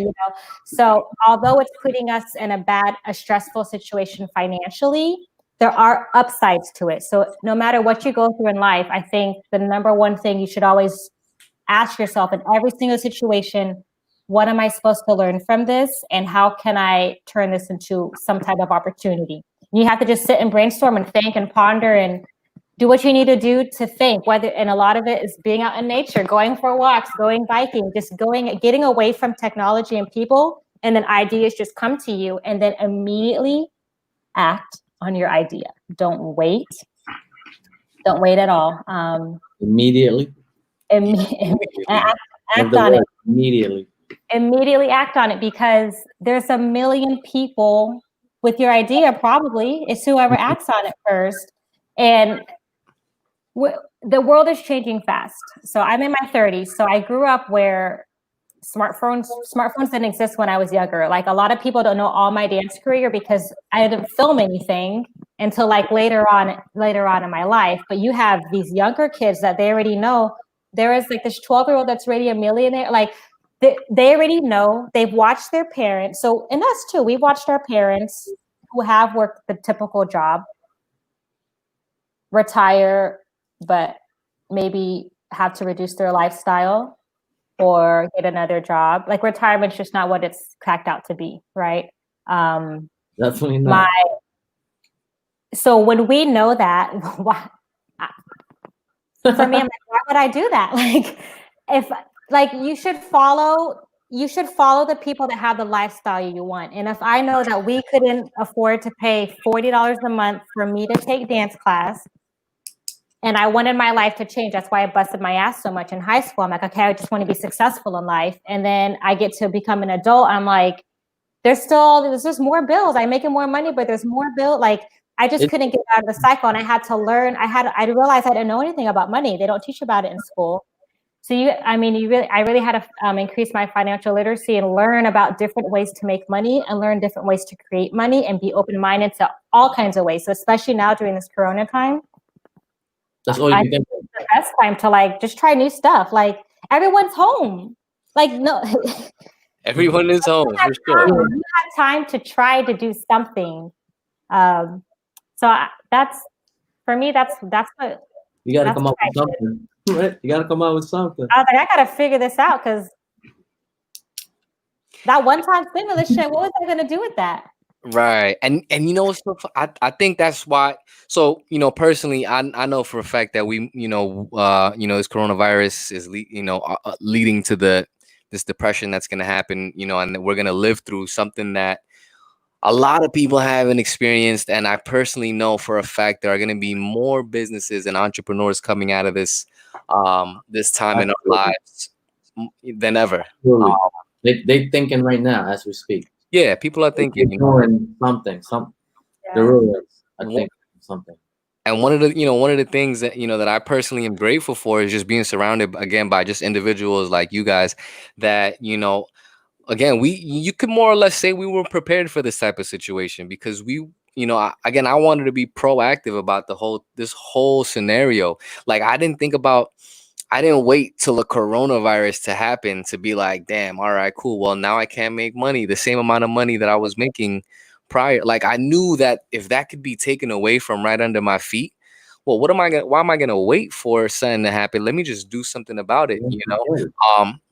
So although it's putting us in a stressful situation financially, there are upsides to it. So no matter what you go through in life, I think the number one thing you should always ask yourself in every single situation, what am I supposed to learn from this? And how can I turn this into some type of opportunity? You have to just sit and brainstorm and think and ponder and do what you need to do to think, and a lot of it is being out in nature, going for walks, going biking, getting away from technology and people. And then ideas just come to you and then immediately act on your idea. Don't wait. Don't wait at all. Immediately. Act on it. Immediately. Immediately act on it, because there's a million people with your idea. Probably it's whoever acts on it first. And the world is changing fast. So I'm in my 30s. So I grew up where smartphones didn't exist when I was younger. Like a lot of people don't know all my dance career because I didn't film anything until like later on in my life. But you have these younger kids that they already know. There is like this 12-year-old that's already a millionaire. Like they already know. They've watched their parents. So, and us too, we watched our parents who have worked the typical job retire, but maybe have to reduce their lifestyle or get another job. Like retirement's just not what it's cracked out to be, right? Definitely not. So when we know that, why, for me, I'm like, why would I do that? Like, if like you should follow the people that have the lifestyle you want. And if I know that we couldn't afford to pay $40 a month for me to take dance class, and I wanted my life to change. That's why I busted my ass so much in high school. I'm like, okay, I just want to be successful in life. And then I get to become an adult. I'm like, there's just more bills. I'm making more money, but there's more bill. Like I just couldn't get out of the cycle. And I had to learn. I realized I didn't know anything about money. They don't teach about it in school. So I really had to increase my financial literacy and learn about different ways to make money and learn different ways to create money and be open-minded to all kinds of ways. So especially now during this Corona time, That's all you can think it's the best time to like just try new stuff. Like everyone's home. Like no, Everyone is home for sure. you have time to try to do something. That's for me. That's what you got to that's come up what with something. Right? You got to come out with something. I was like, I got to figure this out because that one-time stimulus shit. What was I going to do with that? Right. And you know what's so I think that's why. So, you know, personally, I know for a fact that we, this coronavirus is leading to this depression that's going to happen, and that we're going to live through something that a lot of people haven't experienced. And I personally know for a fact there are going to be more businesses and entrepreneurs coming out of this this time in our lives than ever. They thinking right now as we speak. Yeah, people are thinking, doing something. The real is, I think, something. And one of the things that that I personally am grateful for is just being surrounded again by just individuals like you guys that again you could more or less say we were prepared for this type of situation because we I wanted to be proactive about this whole scenario. Like I didn't wait till the coronavirus to happen to be like, damn, all right, cool. Well, now I can't make money, the same amount of money that I was making prior. Like I knew that if that could be taken away from right under my feet, well, why am I gonna wait for something to happen? Let me just do something about it,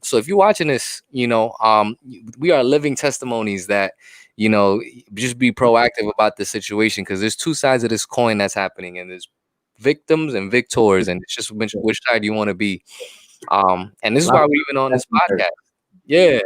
So if you're watching this, we are living testimonies that, just be proactive about the situation because there's two sides of this coin that's happening, and there's victims and victors, and it's just which side you want to be. And this is why we're even on this podcast. Yeah.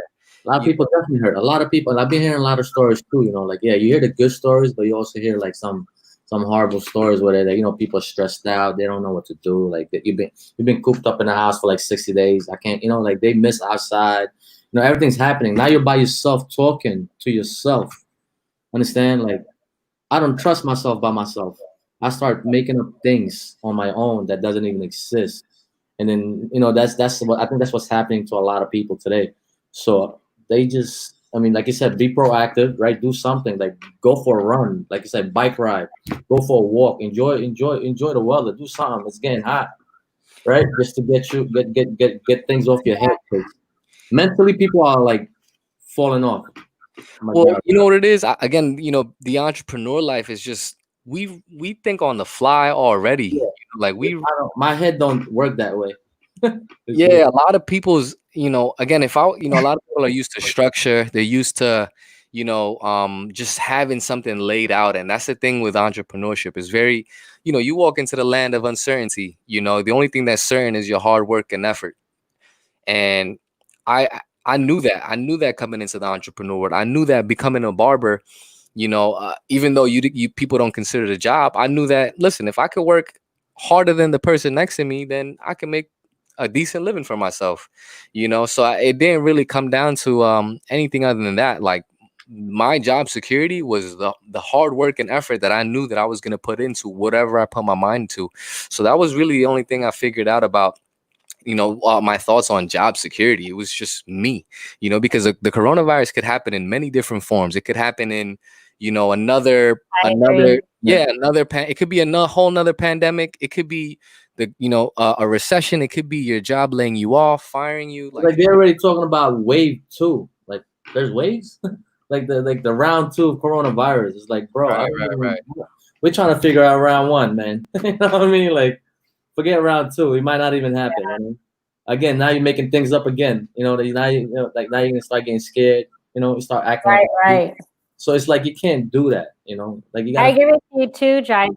A lot of people definitely hurt. A lot of people, I've been hearing a lot of stories too, like, yeah, you hear the good stories, but you also hear like some horrible stories where people are stressed out, they don't know what to do. Like you've been cooped up in the house for like 60 days. I can't, like they miss outside. Everything's happening. Now you're by yourself talking to yourself. Understand? Like I don't trust myself by myself. I start making up things on my own that doesn't even exist. And then, that's what I think that's what's happening to a lot of people today. So they just, like you said, be proactive, right? Do something, like go for a run, like you said, bike ride, go for a walk, enjoy the weather, do something. It's getting hot, right? Just to get things off your head. Mentally, people are like falling off. Well, you know what it is? Again, the entrepreneur life is just we think on the fly already. Yeah. Like my head don't work that way. Yeah, a lot of people's, again, a lot of people are used to structure. They're used to, just having something laid out. And that's the thing with entrepreneurship is very, you walk into the land of uncertainty. The only thing that's certain is your hard work and effort. And I knew that. I knew that coming into the entrepreneur world. I knew that becoming a barber, even though you people don't consider it a job, I knew that, listen, if I could work harder than the person next to me, then I can make a decent living for myself, so it didn't really come down to anything other than that. Like my job security was the hard work and effort that I knew that I was going to put into whatever I put my mind to. So that was really the only thing I figured out about my thoughts on job security. It was just me, because the coronavirus could happen in many different forms. It could happen in another it could be a whole nother pandemic. It could be a recession. It could be your job laying you off, firing you. Like they're already talking about wave 2. Like there's waves. like the round 2 of coronavirus. It's like, bro, right. We're trying to figure out round 1, man. You know what I mean? Like forget round 2. It might not even happen. Yeah. Again, now you're making things up again. Now you're gonna start getting scared. You start acting right. So it's like you can't do that, you know. Like you I gotta. agree with you too, Jive.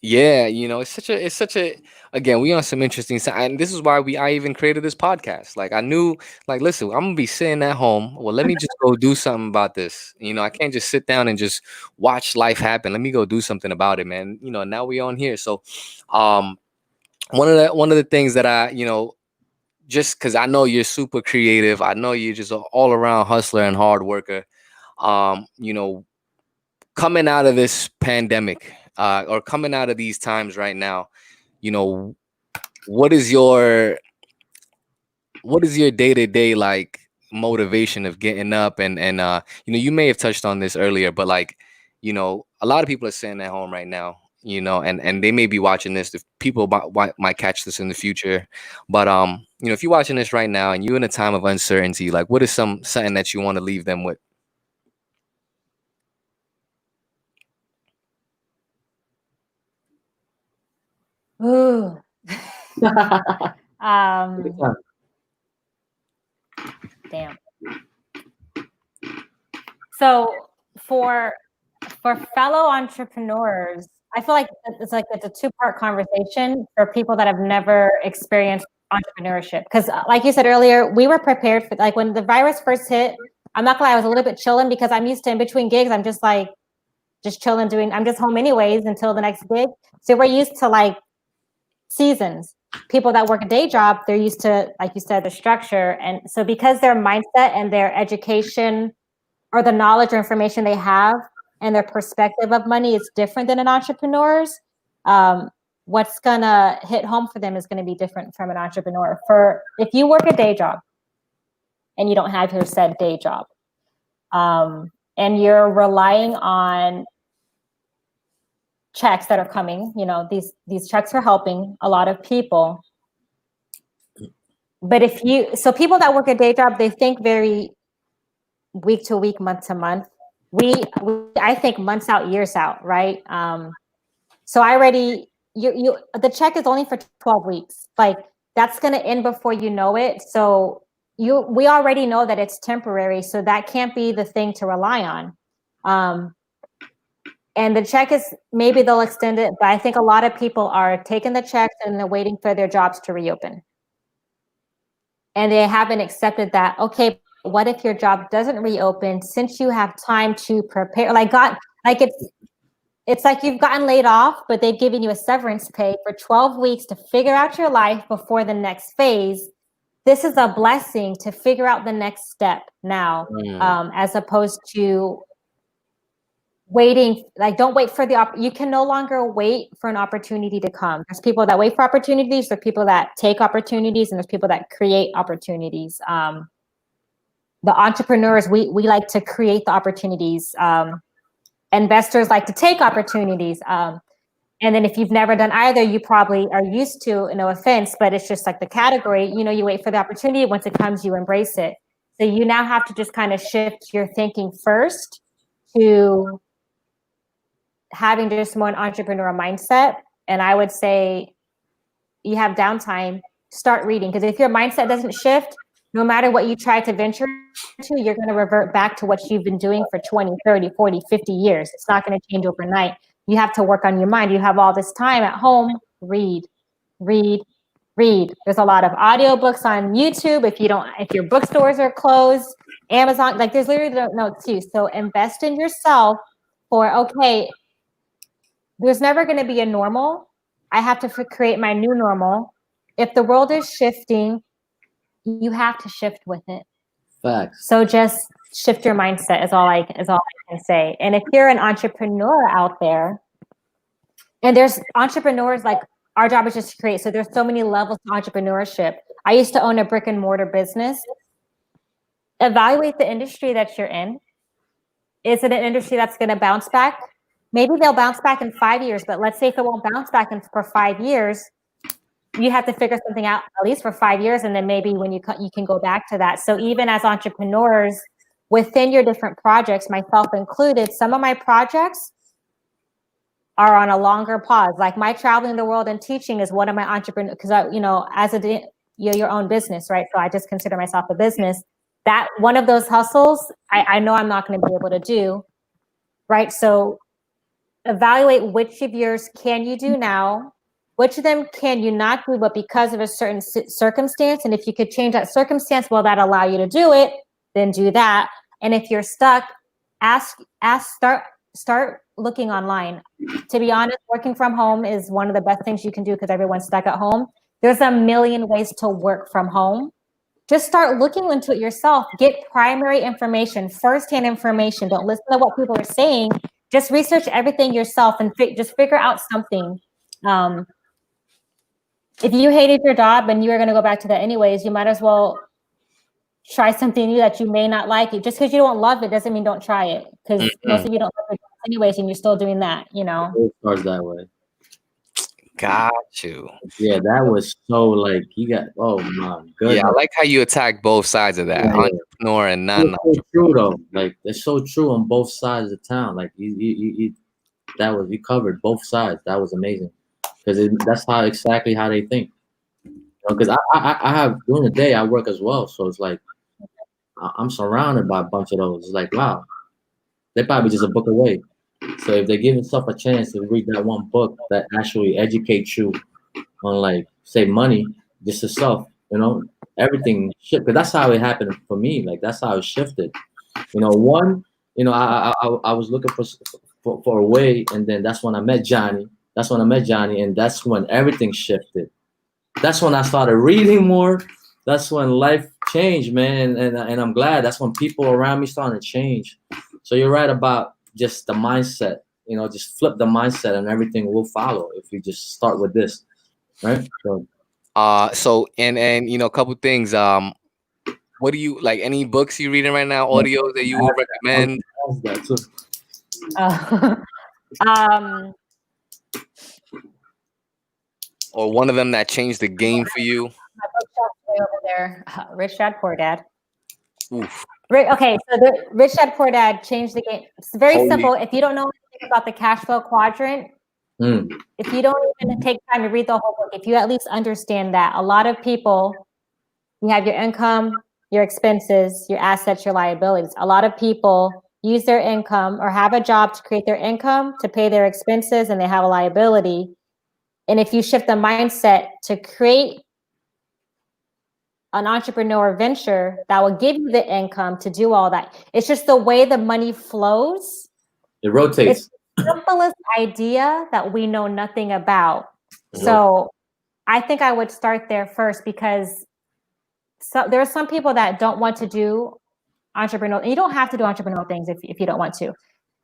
Yeah, it's such a again, we on some interesting side, and this is why I even created this podcast. Like I knew, like, listen, I'm gonna be sitting at home. Well, let me just go do something about this. I can't just sit down and just watch life happen. Let me go do something about it, man. Now we on here. So one of the things that I, just because I know you're super creative, I know you're just an all around hustler and hard worker. Um, you know, Coming out of this pandemic, or coming out of these times right now, you know, what is your day-to-day like motivation of getting up and you may have touched on this earlier, but like, a lot of people are sitting at home right now, and they may be watching this. If people might catch this in the future, but if you're watching this right now and you're in a time of uncertainty, like what is something that you want to leave them with? Ooh. Damn. So for fellow entrepreneurs, I feel like it's a two-part conversation for people that have never experienced entrepreneurship. Because like you said earlier, we were prepared for, like, when the virus first hit, I'm not gonna lie, I was a little bit chilling because I'm used to, in between gigs, I'm just like just chilling, I'm just home anyways until the next gig. So we're used to like seasons. People that work a day job, they're used to, like you said, the structure. And so because their mindset and their education or the knowledge or information they have and their perspective of money is different than an entrepreneur's, what's gonna hit home for them is gonna be different from an entrepreneur. For if you work a day job and you don't have your said day job, and you're relying on checks that are coming, these checks are helping a lot of people. But so people that work a day job, they think very week to week, month to month. I think months out, years out, right? So I already, the check is only for 12 weeks. Like that's going to end before you know it. So we already know that it's temporary. So that can't be the thing to rely on. And the check is, maybe they'll extend it, but I think a lot of people are taking the checks and they're waiting for their jobs to reopen. And they haven't accepted that, okay, what if your job doesn't reopen, since you have time to prepare? It's like you've gotten laid off, but they've given you a severance pay for 12 weeks to figure out your life before the next phase. This is a blessing to figure out the next step now, as opposed to waiting. Like, don't wait for you can no longer wait for an opportunity to come. There's people that wait for opportunities, there's people that take opportunities, and there's people that create opportunities. The entrepreneurs, we like to create the opportunities. Investors like to take opportunities. And then if you've never done either, you probably are used to, no offense, but it's just like the category, you wait for the opportunity. Once it comes, you embrace it. So you now have to just kind of shift your thinking first to having just more an entrepreneur mindset. And I would say you have downtime, start reading. Because if your mindset doesn't shift, no matter what you try to venture to, you're going to revert back to what you've been doing for 20, 30, 40, 50 years. It's not going to change overnight. You have to work on your mind. You have all this time at home, read. There's a lot of audiobooks on YouTube. If your bookstores are closed, Amazon, like there's literally no excuse. So invest in yourself okay, there's never going to be a normal. I have to create my new normal. If the world is shifting, you have to shift with it. Facts. So just shift your mindset is all I can say. And if you're an entrepreneur out there, and there's entrepreneurs, like our job is just to create. So there's so many levels to entrepreneurship. I used to own a brick and mortar business. Evaluate the industry that you're in. Is it an industry that's going to bounce back? Maybe they'll bounce back in 5 years, but let's say if it won't bounce back for 5 years, you have to figure something out at least for 5 years, and then maybe when you can go back to that. So even as entrepreneurs, within your different projects, myself included, some of my projects are on a longer pause. Like my traveling the world and teaching is one of my entrepreneur, because as your own business, right? So I just consider myself a business. that one of those hustles, I know I'm not going to be able to do, right? So evaluate which of yours can you do now, which of them can you not do, but because of a certain circumstance, and if you could change that circumstance, will that allow you to do it? Then do that. And if you're stuck, start looking online. To be honest, working from home is one of the best things you can do because everyone's stuck at home. There's a million ways to work from home. Just start looking into it yourself. Get primary information, firsthand information. Don't listen to what people are saying. Just research everything yourself and just figure out something. If you hated your job and you were going to go back to that anyways, you might as well try something new that you may not like. It just because you don't love it doesn't mean don't try it. Because most of you don't love it anyways, and you're still doing that. It starts that way. Got you. Yeah, that was so like you got. Oh my goodness. Yeah, I like how you attack both sides of that, entrepreneur and non-entrepreneur. So true though. Like it's so true on both sides of town. Like you covered both sides. That was amazing because that's exactly how they think. Because I have during the day I work as well, so it's like I'm surrounded by a bunch of those. It's like wow, they're probably just a book away. So if they give themselves a chance to read that one book that actually educates you on like say money, just itself, everything shifted. Because that's how it happened for me. Like that's how it shifted. One, I was looking for a way, and then that's when I met Johnny. And that's when everything shifted. That's when I started reading more. That's when life changed, man. And I'm glad. That's when people around me started to change. So you're right about just the mindset. Just flip the mindset, and everything will follow if you just start with this, right? So and a couple things. What do you like? Any books you reading right now? Audios that you would recommend? Or one of them that changed the game for you? My bookshelf's way over there. Rich Dad Poor Dad. Oof. Okay, so the Rich Dad Poor Dad changed the game. It's very simple. If you don't know anything about the cash flow quadrant, if you don't even take time to read the whole book, if you at least understand that, a lot of people, you have your income, your expenses, your assets, your liabilities. A lot of people use their income or have a job to create their income, to pay their expenses, and they have a liability. And if you shift the mindset to create an entrepreneur venture that will give you the income to do all that, it's just the way the money flows. It rotates. It's the simplest idea that we know nothing about. So I think I would start there first because there are some people that don't want to do entrepreneurial. You don't have to do entrepreneurial things if you don't want to.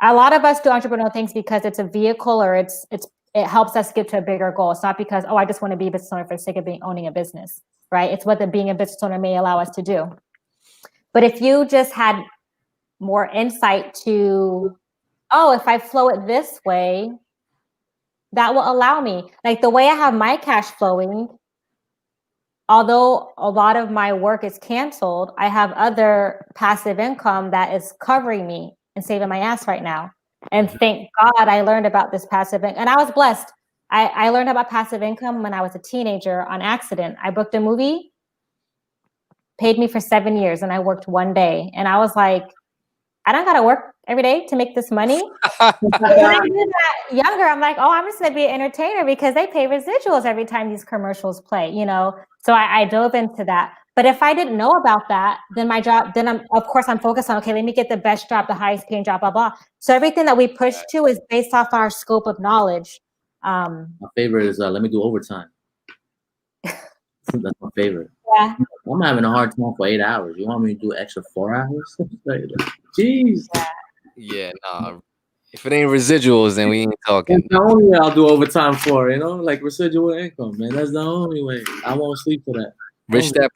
A lot of us do entrepreneurial things because it's a vehicle or it helps us get to a bigger goal. It's not because, I just want to be a business owner for the sake of owning a business, right? It's what being a business owner may allow us to do. But if you just had more insight to, if I flow it this way, that will allow me. Like the way I have my cash flowing, although a lot of my work is canceled, I have other passive income that is covering me and saving my ass right now. And thank God I learned about this passive income. And I was blessed. I learned about passive income when I was a teenager on accident. I booked a movie, paid me for 7 years, and I worked one day. And I was like, I don't got to work every day to make this money. When I did that younger, I'm like, I'm just going to be an entertainer because they pay residuals every time these commercials play, So I dove into that. But if I didn't know about that, then my job, of course I'm focused on, okay, let me get the best job, the highest paying job, blah, blah. So everything that we push to is based off our scope of knowledge. My favorite is let me do overtime. That's my favorite. Yeah. I'm having a hard time for 8 hours. You want me to do extra 4 hours? Jeez. Yeah, nah. If it ain't residuals, then we ain't talking. That's the only way I'll do overtime for, like residual income, man. That's the only way. I won't sleep for that. Rich Dad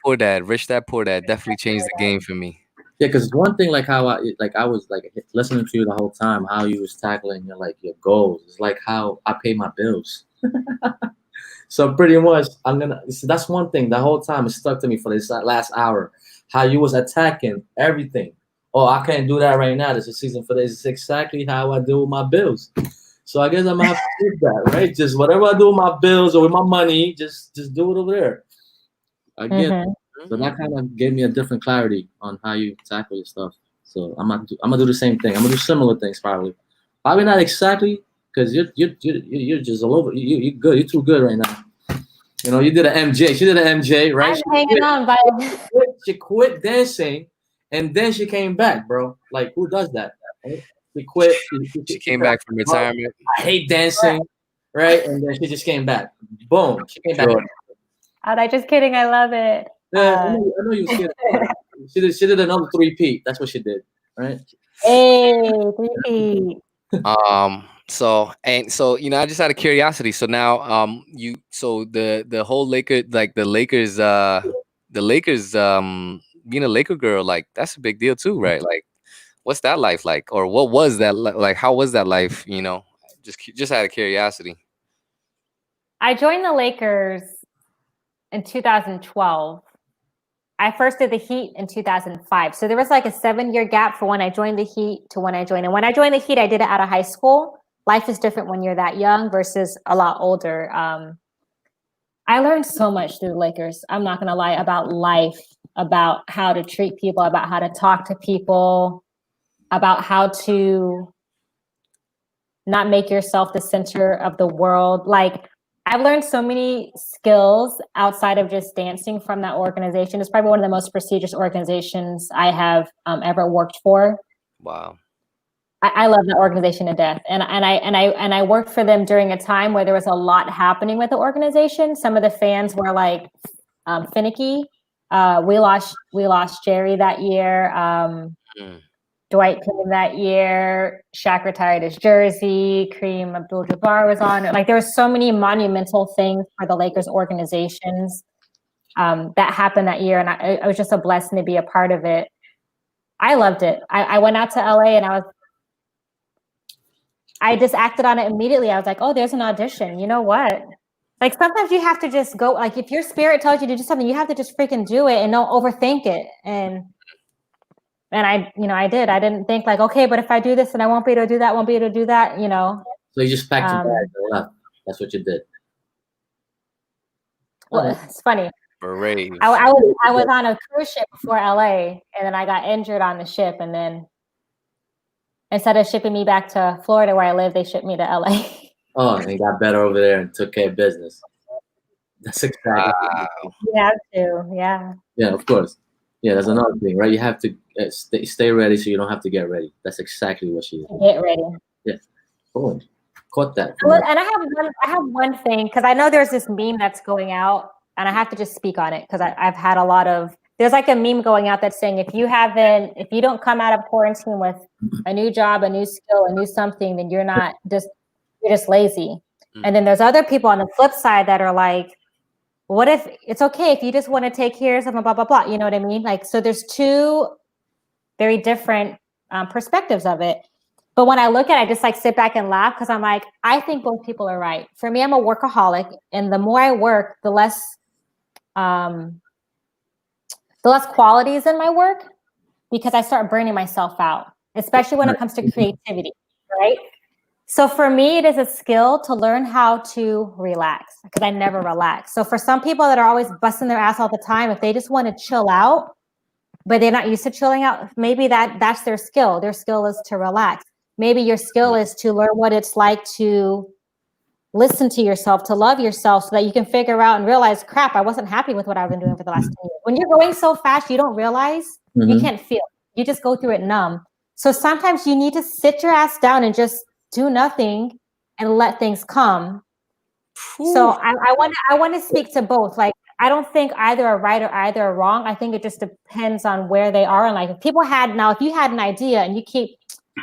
Poor Dad definitely changed the game for me. Yeah, because one thing, like how I was like listening to you the whole time, how you was tackling your goals. It's like how I pay my bills. So pretty much, that's one thing. The whole time it stuck to me for this last hour. How you was attacking everything. I can't do that right now. There's a season for this. It's exactly how I deal with my bills. So I guess I'm gonna have to do that, right? Just whatever I do with my bills or with my money, just do it over there. I get it. So that kind of gave me a different clarity on how you tackle your stuff. So I'm gonna do the same thing. I'm gonna do similar things probably. Probably not exactly, because you're just all over. You're good. You're too good right now. You know, you did an MJ. She did an MJ, right? I'm hanging on by. She quit dancing, and then she came back, bro. Like, who does that? Right? She quit. She came back from retirement. I hate dancing, right? And then she just came back. Boom. She came back. Sure. I'm just kidding. I love it. Yeah, I know you was kidding. She did another 3-peat. That's what she did, right? Hey, 3-peat. So I just out of curiosity. So now the whole Laker, like the Lakers being a Laker girl, like that's a big deal too, right? Like what's that life like, or what was that like? How was that life? You know, just out of curiosity. I joined the Lakers in 2012. I first did the Heat in 2005. So there was like a 7-year gap for when I joined the Heat to when I joined. And when I joined the Heat, I did it out of high school. Life is different when you're that young versus a lot older. I learned so much through the Lakers. I'm not going to lie, about life, about how to treat people, about how to talk to people, about how to not make yourself the center of the world. Like, I've learned so many skills outside of just dancing from that organization. It's probably one of the most prestigious organizations I have ever worked for. Wow. I love that organization to death. And I worked for them during a time where there was a lot happening with the organization. Some of the fans were like finicky. We lost Jerry that year. Dwight came that year. Shaq retired his jersey. Kareem Abdul-Jabbar was on it. Like, there were so many monumental things for the Lakers organizations that happened that year. And it was just a blessing to be a part of it. I loved it. I went out to LA and I just acted on it immediately. I was like, oh, there's an audition. You know what? Like, sometimes you have to just go. Like, if your spirit tells you to do something, you have to just freaking do it and don't overthink it. And I did. I didn't think like, okay, but if I do this, then I won't be able to do that. Won't be able to do that. You know. So you just packed your bag and left. That's what you did. Well, it's funny. Brave. I was on a cruise ship before LA, and then I got injured on the ship, and then instead of shipping me back to Florida where I live, they shipped me to LA. Oh, and got better over there and took care of business. That's exactly. Wow. You have to, yeah. Yeah, of course. Yeah, that's another thing, right? You have to stay ready so you don't have to get ready. That's exactly what she is. Get ready. Yeah. Boom. Caught that. Well, and I have one thing, because I know there's this meme that's going out, and I have to just speak on it because I've had a lot of. There's like a meme going out that's saying if you don't come out of quarantine with a new job, a new skill, a new something, then you're just lazy. And then there's other people on the flip side that are like, what if it's okay if you just want to take care of something, blah, blah, blah. You know what I mean? Like, so there's two very different perspectives of it. But when I look at it, I just like sit back and laugh because I'm like, I think both people are right. For me, I'm a workaholic. And the more I work, the less qualities in my work, because I start burning myself out, especially when it comes to creativity, right? So for me, it is a skill to learn how to relax, because I never relax. So for some people that are always busting their ass all the time, if they just want to chill out, but they're not used to chilling out, maybe that's their skill. Their skill is to relax. Maybe your skill is to learn what it's like to listen to yourself, to love yourself, so that you can figure out and realize, crap, I wasn't happy with what I've been doing for the last 10 years. When you're going so fast, you don't realize, you can't feel. You just go through it numb. So sometimes you need to sit your ass down and just do nothing and let things come. Ooh. So I want to speak to both. Like, I don't think either are right or either are wrong. I think it just depends on where they are. And like, if you had an idea and you keep,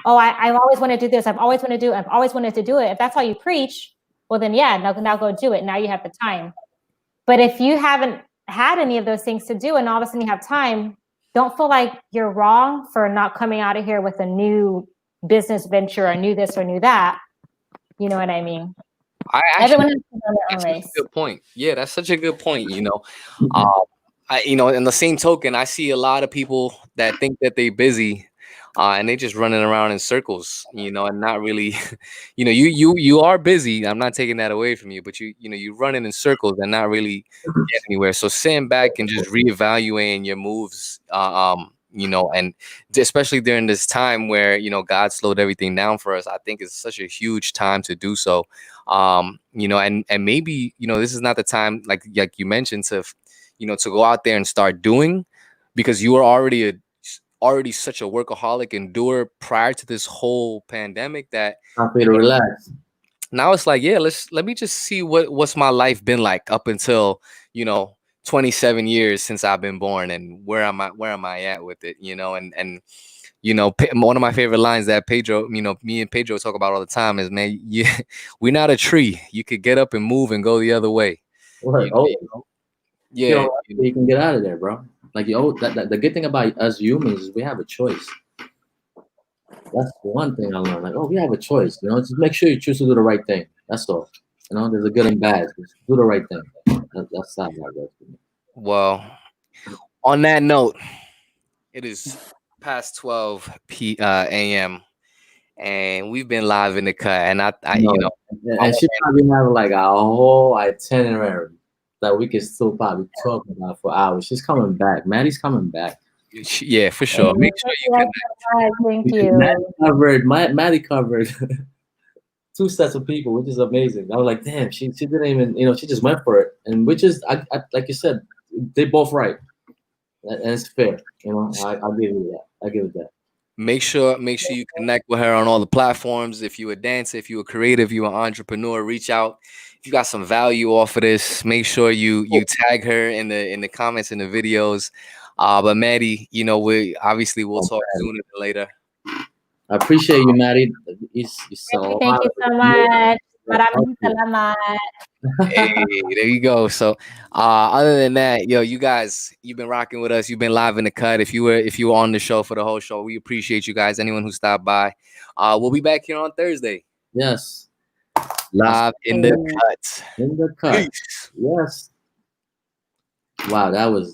I've always wanted to do this, I've always wanted to do it. If that's all you preach, well then, yeah, now go do it. Now you have the time. But if you haven't had any of those things to do and all of a sudden you have time, don't feel like you're wrong for not coming out of here with a new business venture or new this or new that. You know what I mean? Everyone has to run their own race. Good point. Yeah, that's such a good point. You know, in the same token, I see a lot of people that think that they're busy, and they just running around in circles, you know, and not really, you know, you are busy. I'm not taking that away from you, but you know, you're running in circles and not really getting anywhere. So sitting back and just reevaluating your moves, you know, and especially during this time where, you know, God slowed everything down for us, I think it's such a huge time to do so. You know, and maybe, you know, this is not the time, like you mentioned, to, you know, to go out there and start doing, because you are already such a workaholic and doer prior to this whole pandemic, that Time for you to relax. now it's like, yeah, let me just see what's my life been like up until, you know, 27 years since I've been born, and where am I at with it, you know. And you know, one of my favorite lines that Pedro, you know, me and Pedro talk about all the time is, man, we're not a tree. You could get up and move and go the other way. What? You Oh, know? you Yeah, know, you can get out of there, bro. Like the good thing about us humans is we have a choice. That's the one thing I learned. Like, oh, we have a choice. You know, just make sure you choose to do the right thing. That's all. You know, there's a good and bad. Just do the right thing. That's how that goes for me. well, on that note, it is past 12 a.m. and we've been live in the cut, and I you know, And she probably have like a whole itinerary that we can still probably talk about for hours. She's coming back. Maddie's coming back. yeah, for sure. Make sure you Yes, can. thank you. Maddie covered 2 sets of people, which is amazing. I was like, damn, she didn't even, you know, she just went for it, and which is, I like you said, they both right, and it's fair. You know, I'll give you that. I give it that. Make sure you connect with her on all the platforms. If you a dancer, if you a creative, you an entrepreneur, reach out. If you got some value off of this, make sure you tag her in the comments in the videos. But Maddy, you know, we'll talk sooner than later. I appreciate you, Maddie. So Thank you so much. Maraming salamat. Hey, there you go. So other than that, yo, you guys, you've been rocking with us. You've been live in the cut. If you were on the show for the whole show, we appreciate you guys. Anyone who stopped by. We'll be back here on Thursday. Yes. Live in the cut. In the cut. Peace. Yes. Wow, that was